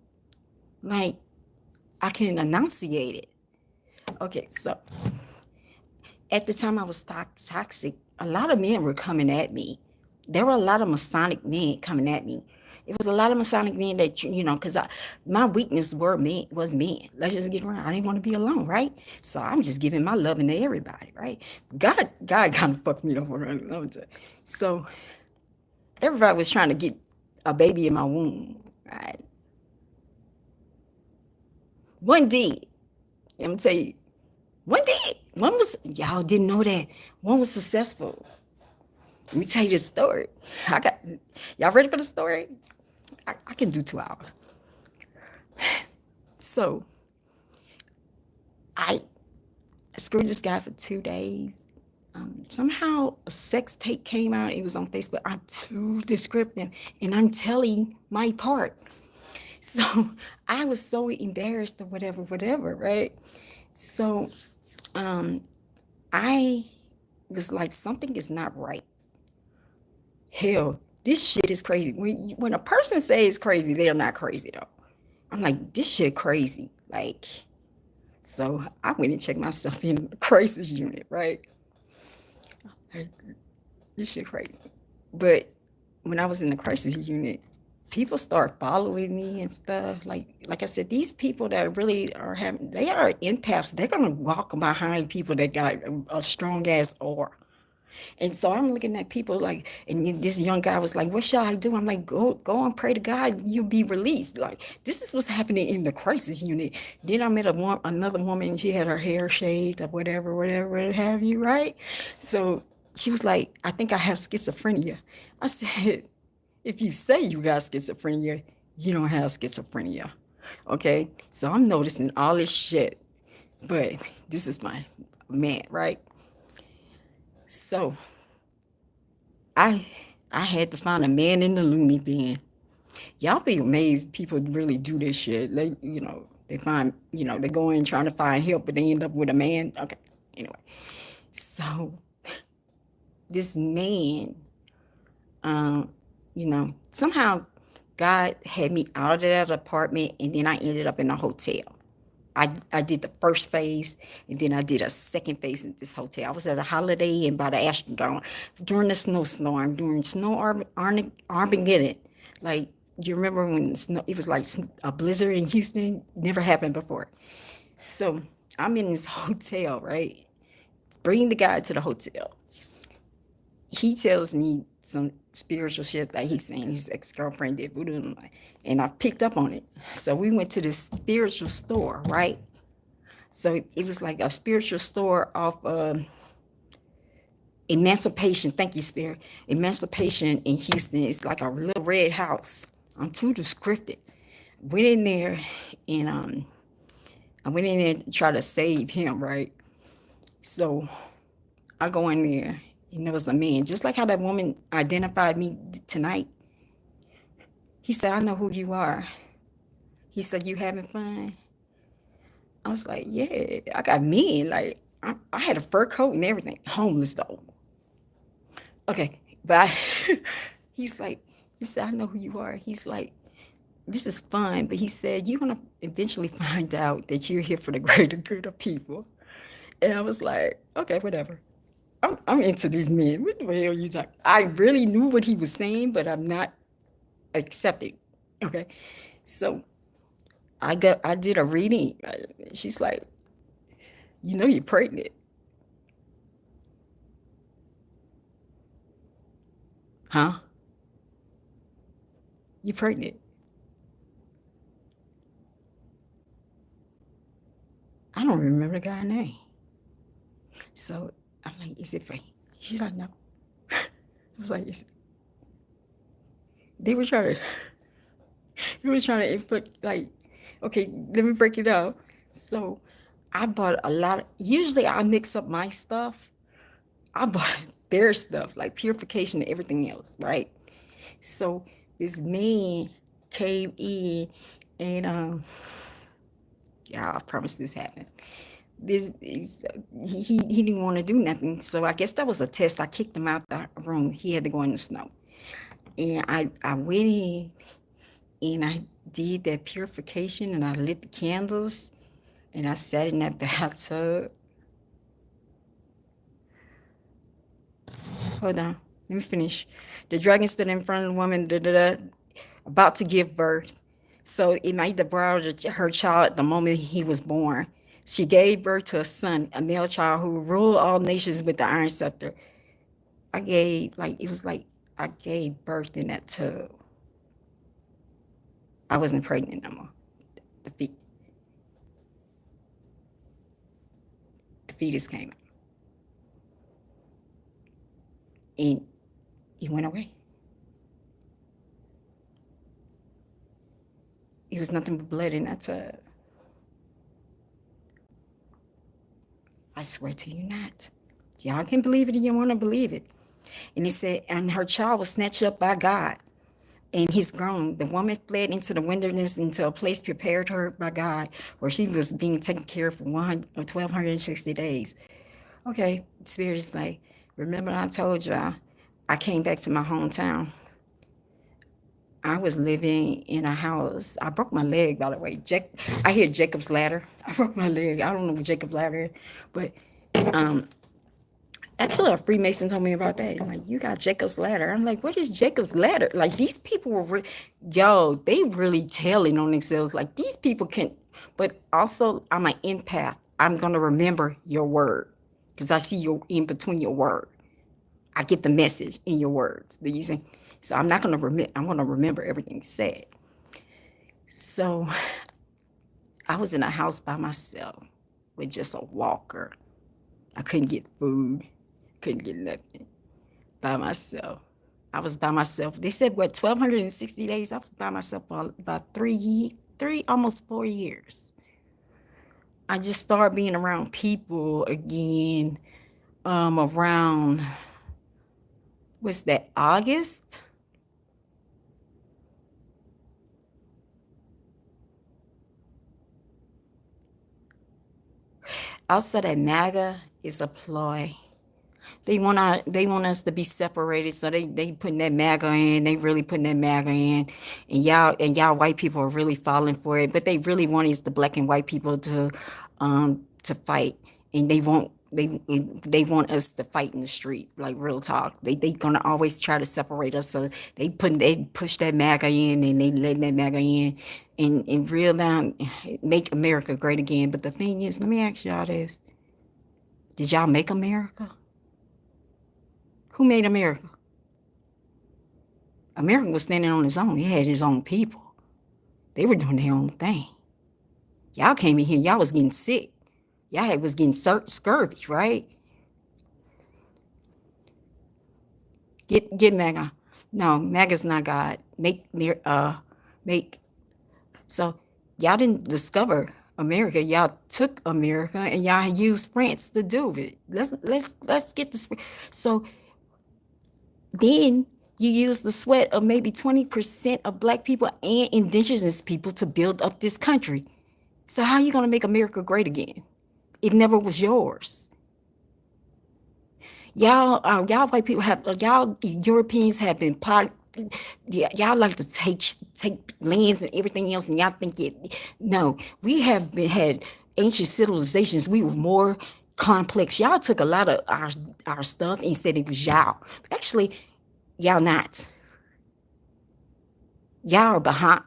like I can enunciate it. Okay, so at the time I was toxic, a lot of men were coming at me. There were a lot of Masonic men coming at me. It was a lot of Masonic men that, because my weakness was men. Let's just get around. I didn't want to be alone, right? So I'm just giving my loving to everybody, right? God kind of fucked me over. So everybody was trying to get a baby in my womb, right? One did. I'm gonna tell you, one did. One was, y'all didn't know that. One was successful. Let me tell you this story. Y'all ready for the story? I can do 2 hours. So I screwed this guy for 2 days. Somehow a sex tape came out. It was on Facebook. I'm too descriptive, and I'm telling my part. So I was so embarrassed or whatever, right? So I was like, something is not right. Hell, this shit is crazy. When a person says crazy, they're not crazy though. I'm like, this shit crazy. Like, so I went and checked myself in the crisis unit, right? Like, this shit crazy. But when I was in the crisis unit, people start following me and stuff. Like I said, these people that really they are empaths. They're gonna walk behind people that got a strong ass aura. And so I'm looking at people like, and this young guy was like, what shall I do? I'm like, go and pray to God, you'll be released. Like, this is what's happening in the crisis unit. Then I met another woman, she had her hair shaved or whatever have you, right? So she was like, I think I have schizophrenia. I said, if you say you got schizophrenia, you don't have schizophrenia. Okay? So I'm noticing all this shit. But this is my man, right? So I had to find a man in the loony bin. Y'all be amazed people really do this shit. They find, they go in trying to find help, but they end up with a man. Okay, anyway. So this man, um, somehow God had me out of that apartment, and then I ended up in a hotel. I did the first phase, and then I did a second phase in this hotel. I was at a Holiday Inn by the Astrodome during the snowstorm, during Armageddon. Like, you remember when it was like a blizzard in Houston? Never happened before. So I'm in this hotel, right? Bring the guy to the hotel. He tells me some spiritual shit that he's saying his ex-girlfriend did voodoo, and I picked up on it. So we went to this spiritual store, right? So it was like a spiritual store off Emancipation. Thank you, Spirit. Emancipation in Houston. It's like a little red house. I'm too descriptive. Went in there, and I went in there to try to save him, right? So I go in there, and there was a man, just like how that woman identified me tonight. He said, "I know who you are." He said, "You having fun?" I was like, "Yeah, I got men. Like, I had a fur coat and everything. Homeless, though. Okay, but he's like, he said, "I know who you are." He's like, "This is fun," but he said, "You're going to eventually find out that you're here for the greater good of people." And I was like, "Okay, whatever. I'm into these men. What the hell are you talking?" I really knew what he was saying, but I'm not accepting. Okay. So I did a reading. She's like, "You're pregnant." Huh? You're pregnant. I don't remember the guy's name. So I'm like, "Is it fake?" She's like, "No." I was like, they were trying to, input, like, okay, let me break it out. So I bought a lot. Usually I mix up my stuff. I bought their stuff, like purification and everything else, right? So this man came in, and yeah, I promise this happened. He didn't want to do nothing, so I guess that was a test. I kicked him out the room. He had to go in the snow, and I went in, and I did that purification, and I lit the candles, and I sat in that bathtub. Hold on, let me finish. The dragon stood in front of the woman, about to give birth. So it might devour her child at the moment he was born. She gave birth to a son, a male child who ruled all nations with the iron scepter. It was like I gave birth in that tub. I wasn't pregnant no more. The, fe- the fetus came out, and it went away. It was nothing but blood in that tub. I swear to you not. Y'all can believe it if you want to believe it. And it said, and her child was snatched up by God, and he's grown. The woman fled into the wilderness, into a place prepared her by God, where she was being taken care of for 1,260 days. Okay, Spirit is like, remember I told y'all, I came back to my hometown. I was living in a house. I broke my leg, by the way. I hear Jacob's ladder. I broke my leg. I don't know what Jacob's ladder is, but um, actually, a Freemason told me about that. I'm like, "You got Jacob's ladder." I'm like, "What is Jacob's ladder?" Like, these people were, they really telling on themselves. Like, these people can, but also, I'm an empath. I'm going to remember your word because I see you in between your word. I get the message in your words. Do you see? So I'm not going to remember. I'm going to remember everything said. So I was in a house by myself with just a walker. I couldn't get food, couldn't get nothing. By myself. I was by myself. They said, what, 1,260 days? I was by myself for about 3, almost 4 years. I just started being around people again around, what's that, August? Outside of MAGA, It's a ploy. They want us to be separated, so they putting that MAGA in. They really putting that MAGA in, and y'all white people are really falling for it. But they really want is the black and white people to fight, and they want us to fight in the street, like real talk. They gonna always try to separate us, so they push that MAGA in, and they letting that MAGA in, and real down make America great again. But the thing is, let me ask y'all this: did y'all make America? Who made America? America was standing on its own. It had its own people. They were doing their own thing. Y'all came in here, y'all was getting sick. Y'all was getting scurvy, right? Get MAGA. No, MAGA's not God. Make. So y'all didn't discover America. Y'all took America and y'all used France to do it. Let's get this. So then you use the sweat of maybe 20% of black people and indigenous people to build up this country. So how are you going to make America great again? It never was yours. Y'all white people y'all Europeans have been y'all like to take lands and everything else, and y'all think no, we have had ancient civilizations. We were more complex. Y'all took a lot of our stuff and said it was y'all. Actually, y'all not. Y'all are behind.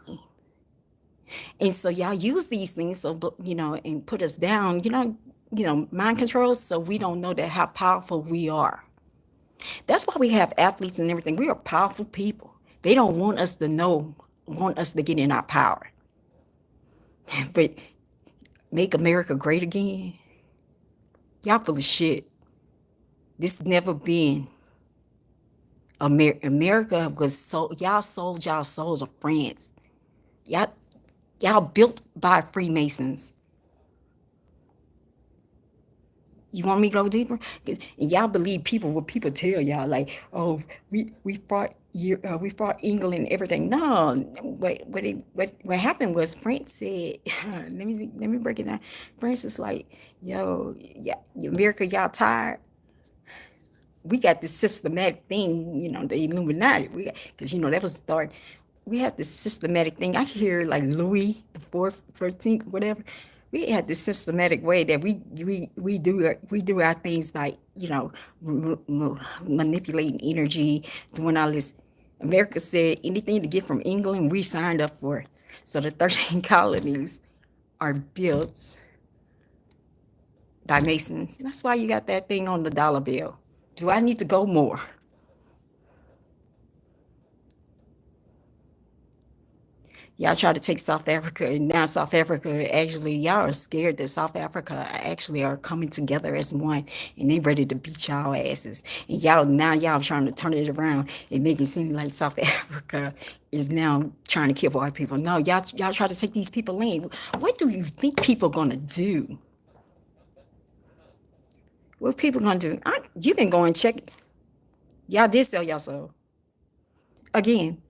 And so y'all use these things, so and put us down, mind control, so we don't know that how powerful we are. That's why we have athletes and everything. We are powerful people. They don't want us to want us to get in our power. But make America great again? Y'all full of shit. This never been America was y'all sold y'all souls to France. Y'all built by Freemasons. You want me to go deeper? And y'all believe what people tell y'all, like, oh, we fought England and everything. No, what happened was France said, let me break it down. France is like, yo, yeah, America, y'all tired. We got this systematic thing, the Illuminati. Because that was the start. We had this systematic thing. I hear like Louis the 4th, 13th, whatever. We had this systematic way that we do our things by manipulating energy, doing all this. America said anything to get from England, we signed up for it. So the 13 colonies are built by Masons. That's why you got that thing on the dollar bill. Do I need to go more? Y'all try to take South Africa, and now South Africa, actually, y'all are scared that South Africa actually are coming together as one, and they ready to beat y'all asses. And y'all trying to turn it around and make it seem like South Africa is now trying to kill white people. No, y'all try to take these people in. What do you think people gonna do? What people gonna do? You can go and check. Y'all did sell y'all soul. Again,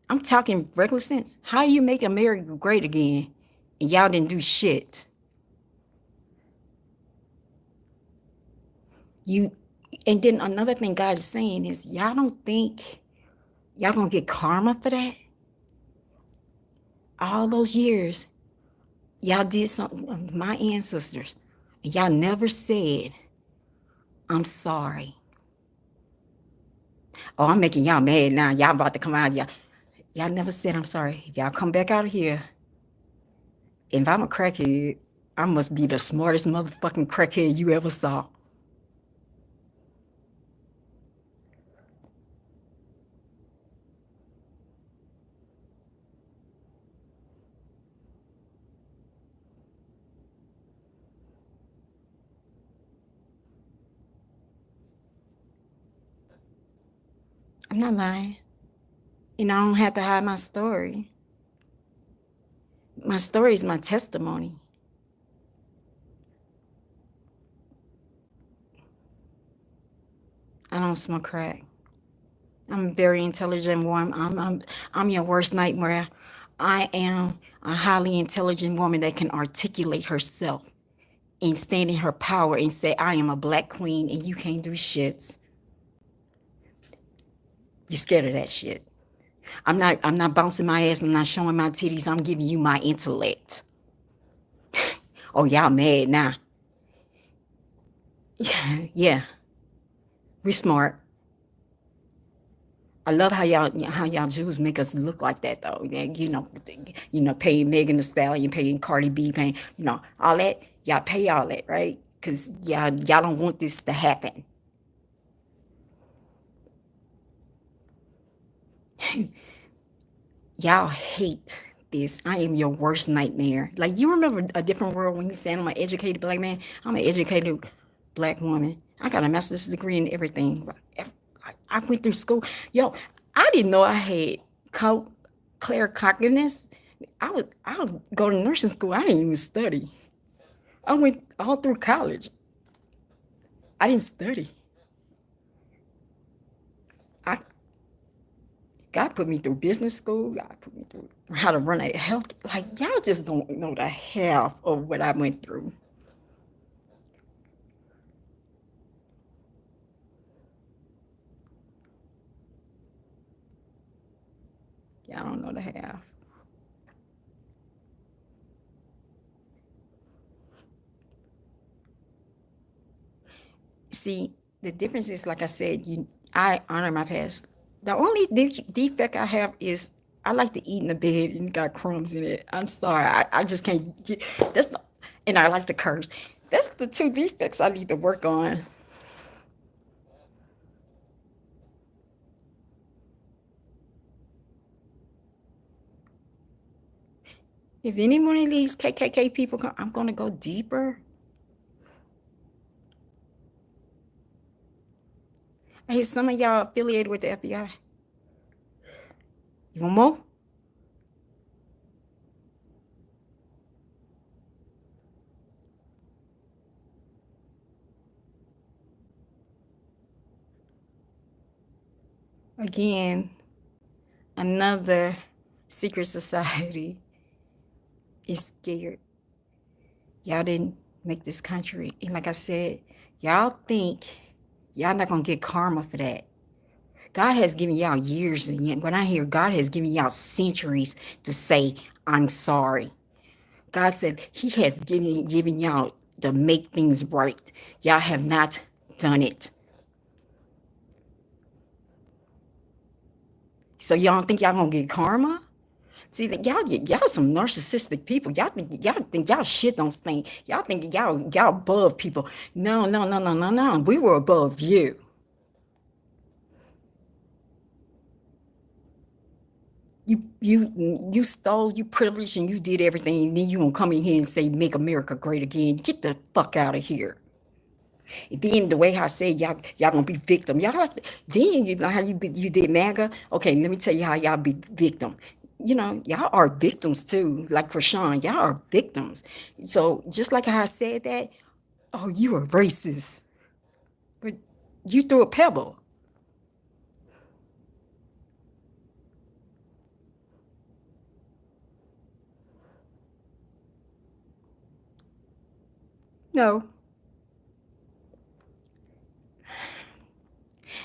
I'm talking regular sense. How you make America great again and y'all didn't do shit? And then another thing God is saying is, y'all don't think y'all gonna get karma for that? All those years, y'all did something, my ancestors, and y'all never said, I'm sorry. Oh, I'm making y'all mad now. Y'all about to come out. Y'all never said, I'm sorry. If y'all come back out of here, if I'm a crackhead, I must be the smartest motherfucking crackhead you ever saw. I'm not lying. And I don't have to hide my story. My story is my testimony. I don't smoke crack. I'm a very intelligent woman. I'm your worst nightmare. I am a highly intelligent woman that can articulate herself. and stand in her power and say, I am a black queen and you can't do shit. You're scared of that shit. I'm not bouncing my ass, I'm not showing my titties, I'm giving you my intellect. Oh, y'all mad now. Yeah, we smart. I love how y'all Jews make us look like that though. Paying Megan Thee Stallion, paying Cardi B, paying all that. Y'all pay all that, right? Cause y'all don't want this to happen. Y'all hate this. I am your worst nightmare. Like, you remember A Different World when you said I'm an educated black man? I'm an educated black woman. I got a master's degree in everything. I went through school. Yo, I didn't know I had claircognizance. I would go to nursing school. I didn't even study. I went all through college. I didn't study. I God put me through business school. God put me through how to run a health. Like, y'all just don't know the half of what I went through. Y'all don't know the half. See, the difference is, like I said, I honor my past. The only defect I have is I like to eat in the bed and got crumbs in it. I'm sorry, I just can't get that's the, and I like to curse. That's the two defects I need to work on. If any one of these KKK people come, I'm gonna go deeper. I hear some of y'all affiliated with the FBI. You want more? Again, another secret society is scared. Y'all didn't make this country. And like I said, y'all think y'all not gonna get karma for that. God has given y'all years, and when I hear God has given y'all centuries to say, I'm sorry. God said He has given y'all to make things right. Y'all have not done it. So y'all don't think y'all gonna get karma? See that y'all some narcissistic people. Y'all think y'all shit don't stink. Y'all think y'all above people. No, no, no, no, no, no. We were above you. You stole, you privileged, and you did everything, and then you gonna come in here and say make America great again. Get the fuck out of here. And then the way I said y'all gonna be victim. Y'all like then you know how you did MAGA? Okay, let me tell you how y'all be victim. Y'all are victims too. Like for Sean, y'all are victims. So just like how I said that, oh, you are racist. But you threw a pebble. No.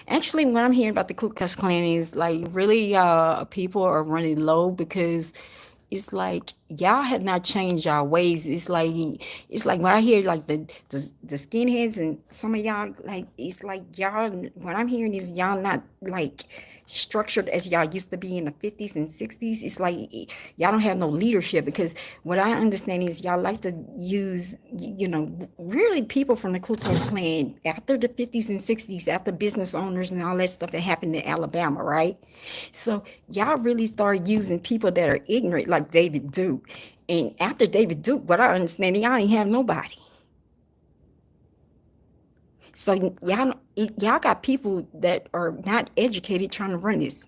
Actually, what I'm hearing about the Ku Klux Klan is like really people are running low because it's like y'all have not changed y'all ways. It's like when I hear like the skinheads and some of y'all like it's like y'all what I'm hearing is y'all not like structured as y'all used to be in the 50s and 60s. It's like y'all don't have no leadership because what I understand is y'all like to use really people from the Ku Klux Klan after the 50s and 60s, after business owners and all that stuff that happened in Alabama, right? So y'all really start using people that are ignorant like David Duke. And after David Duke, what I understand, y'all ain't have nobody. So y'all got people that are not educated trying to run this.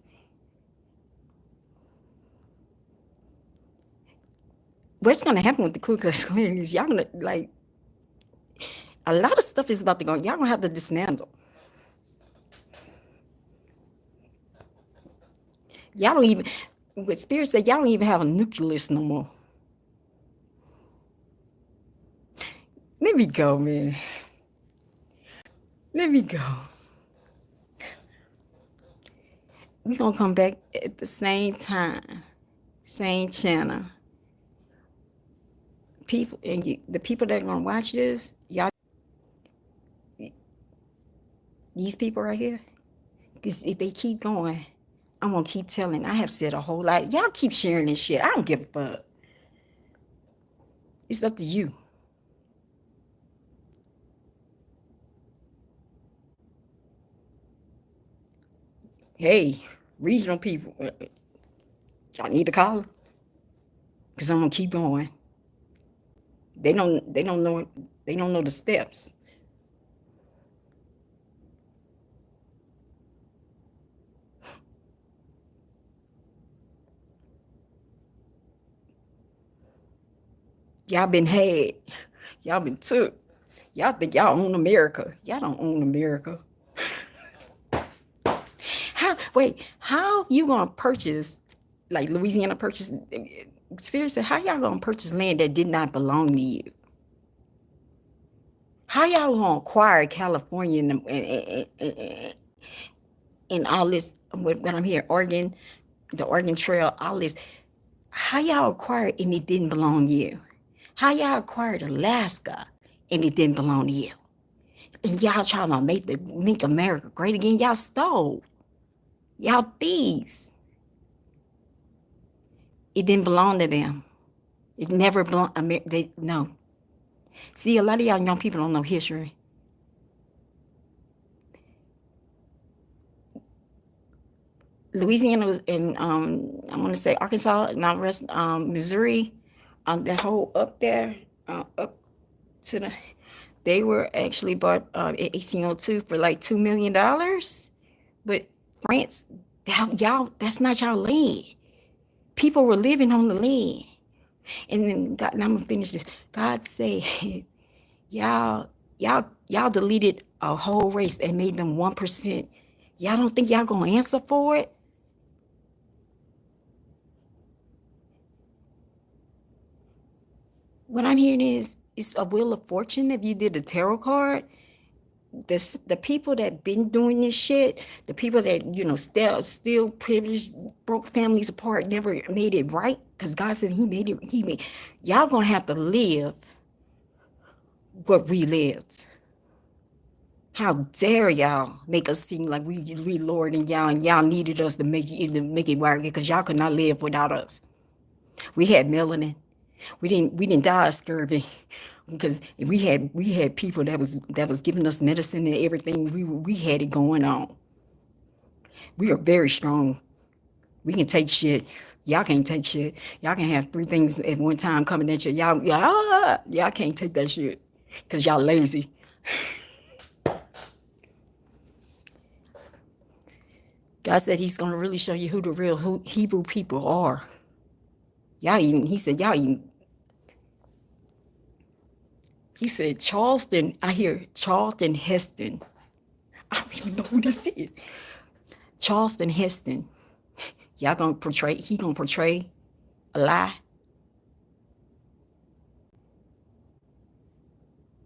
What's gonna happen with the Ku Klux Klan is y'all gonna like a lot of stuff is about to go. Y'all gonna have to dismantle. Y'all don't even with Spirit said y'all don't even have a nucleus no more. Let me go, man. Let me go. We're going to come back at the same time, same channel. People, and the people that are going to watch this, y'all, these people right here, because if they keep going, I'm going to keep telling. I have said a whole lot. Y'all keep sharing this shit. I don't give a fuck. It's up to you. Hey, regional people, y'all need to call, because I'm going to keep going. They don't know the steps. Y'all been had. Y'all been took. Y'all think y'all own America. Y'all don't own America. How you gonna purchase, like Louisiana purchased Spirit said, how y'all gonna purchase land that did not belong to you? How y'all gonna acquire California and all this, when I'm here, Oregon, the Oregon Trail, all this? How y'all acquired and it didn't belong to you? How y'all acquired Alaska and it didn't belong to you? And y'all trying to make America great again? Y'all stole. Y'all thieves. It didn't belong to them. It never belonged. No. See, a lot of y'all young people don't know history. Louisiana was in, I want to say Arkansas, and all the rest, Missouri, that whole up there, up to the, they were actually bought in 1802 for like $2 million. But France, y'all, that's not y'all land. People were living on the land. And then God, and I'm gonna finish this. God said, y'all deleted a whole race and made them 1%. Y'all don't think y'all gonna answer for it? What I'm hearing is it's a wheel of fortune. If you did a tarot card, the people that been doing this shit, the people that still privileged, broke families apart, never made it right, because God said He made it. Y'all gonna have to live what we lived. How dare y'all make us seem like we Lord and y'all needed us to make it work, because y'all could not live without us. We had melanin. We didn't die of scurvy, because we had people that was giving us medicine and everything. We had it going on. We are very strong. We can take shit. Y'all can't take shit. Y'all can have three things at one time coming at you. Y'all can't take that shit, because y'all lazy. God said He's gonna really show you who the real Hebrew people are. He said Charleston. I hear Charlton Heston. I don't even know who this is. Charleston Heston. He gonna portray a lie.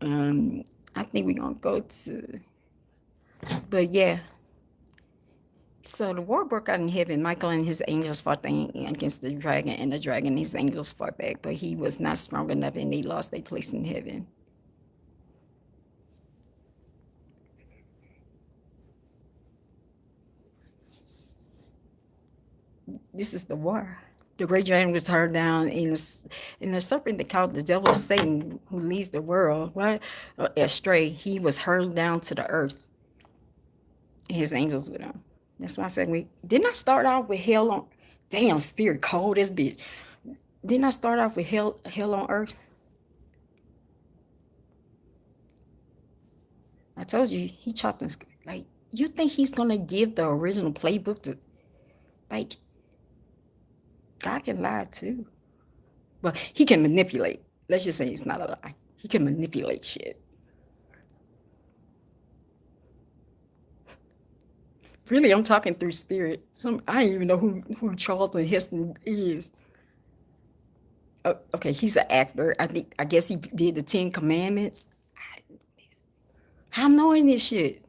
I think we're gonna go to, but yeah. So the war broke out in heaven. Michael and his angels fought against the dragon, and the dragon and his angels fought back, but he was not strong enough, and they lost their place in heaven. This is the war. The great dragon was hurled down, in the serpent that called the devil Satan, who leads the world astray. He was hurled down to the earth, and his angels with him. That's why I said we didn't. I start off with hell on. Damn, spirit cold as bitch. Didn't I start off with hell on earth? I told you he chopped and like. You think he's gonna give the original playbook to, like? God can lie too, but He can manipulate. Let's just say it's not a lie. He can manipulate shit. Really, I'm talking through spirit. I don't even know who Charlton Heston is. Okay, he's an actor. I guess he did the 10 Commandments. How I'm knowing this shit?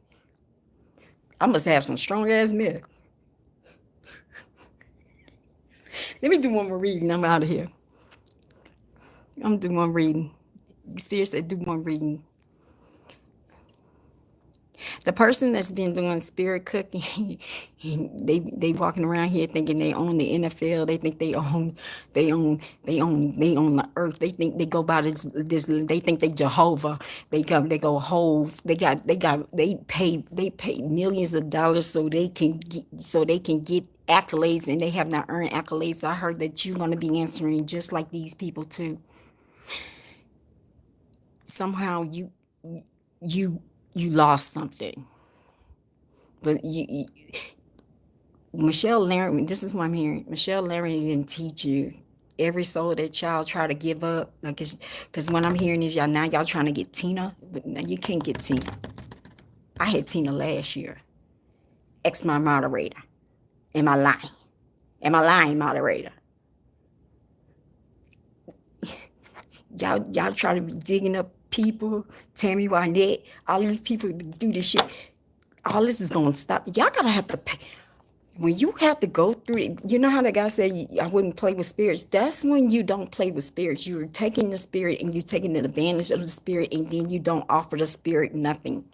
I must have some strong ass myth. Let me do one more reading. I'm out of here. I'm gonna do one reading. Spirit said do one reading. The person that's been doing spirit cooking, they walking around here thinking they own the NFL. They think they own the earth. They think they go by this. They think they Jehovah. They go whole. They pay millions of dollars so they can get accolades, and they have not earned accolades. So I heard that you're gonna be answering just like these people too. Somehow you you lost something, but Michelle Larry, this is what I'm hearing. Michelle Larry didn't teach you every soul that y'all try to give up. Like, it's because what I'm hearing is y'all trying to get Tina, but now you can't get Tina. I had Tina last year. Ex my moderator. Am I lying? Am I lying, moderator? Y'all try to be digging up people, Tammy Wynette, all these people do this shit. All this is gonna stop. Y'all gotta have to pay. When you have to go through it, you know how the guy said, I wouldn't play with spirits. That's when you don't play with spirits. You're taking the spirit and you're taking advantage of the spirit, and then you don't offer the spirit nothing.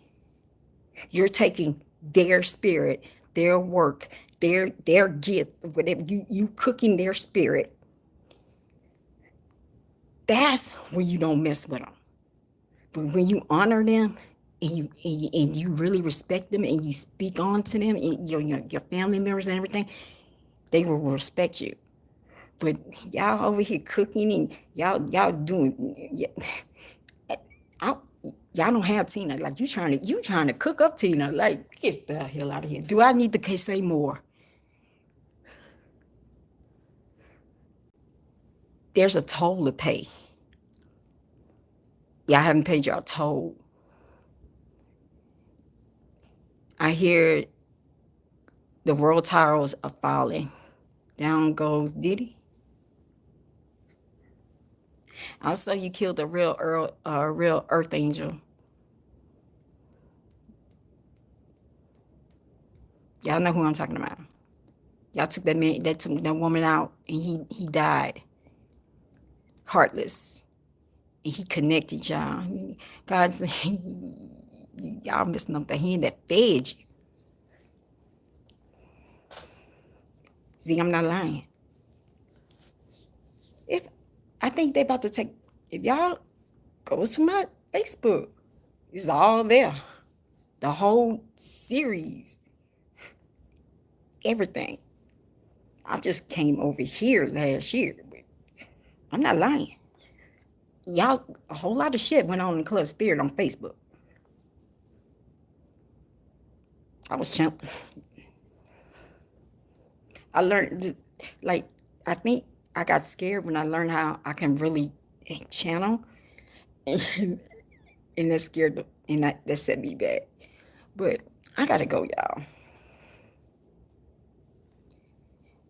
You're taking their spirit, their work, their gift, whatever you cooking their spirit. That's when you don't mess with them. But when you honor them, and you really respect them, and you speak on to them, and your family members and everything, they will respect you. But y'all over here cooking, and y'all doing, I, y'all don't have Tina. Like, you trying to cook up Tina. Like, get the hell out of here. Do I need to say more? There's a toll to pay. Y'all haven't paid your toll. I hear the world towers are falling. Down goes Diddy. Also, you killed a real earth angel. Y'all know who I'm talking about. Y'all took that woman out, and he died heartless, and he connected y'all. God said, y'all messing up the hand that fed you. See, I'm not lying. I think they about to take. If y'all go to my Facebook, it's all there. The whole series, everything. I just came over here last year. I'm not lying. Y'all, a whole lot of shit went on in ClubSpirit on Facebook. I learned, like, I think I got scared when I learned how I can really channel, and that scared, and that set me back. But I gotta go, y'all.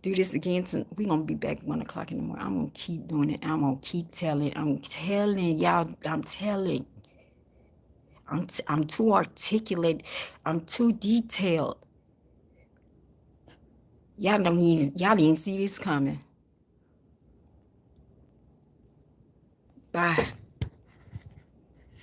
Do this again. We're gonna be back 1 o'clock in the morning. I'm gonna keep doing it. I'm gonna keep telling. I'm telling y'all. I'm telling. I'm too articulate. I'm too detailed. Y'all didn't see this coming. Bye.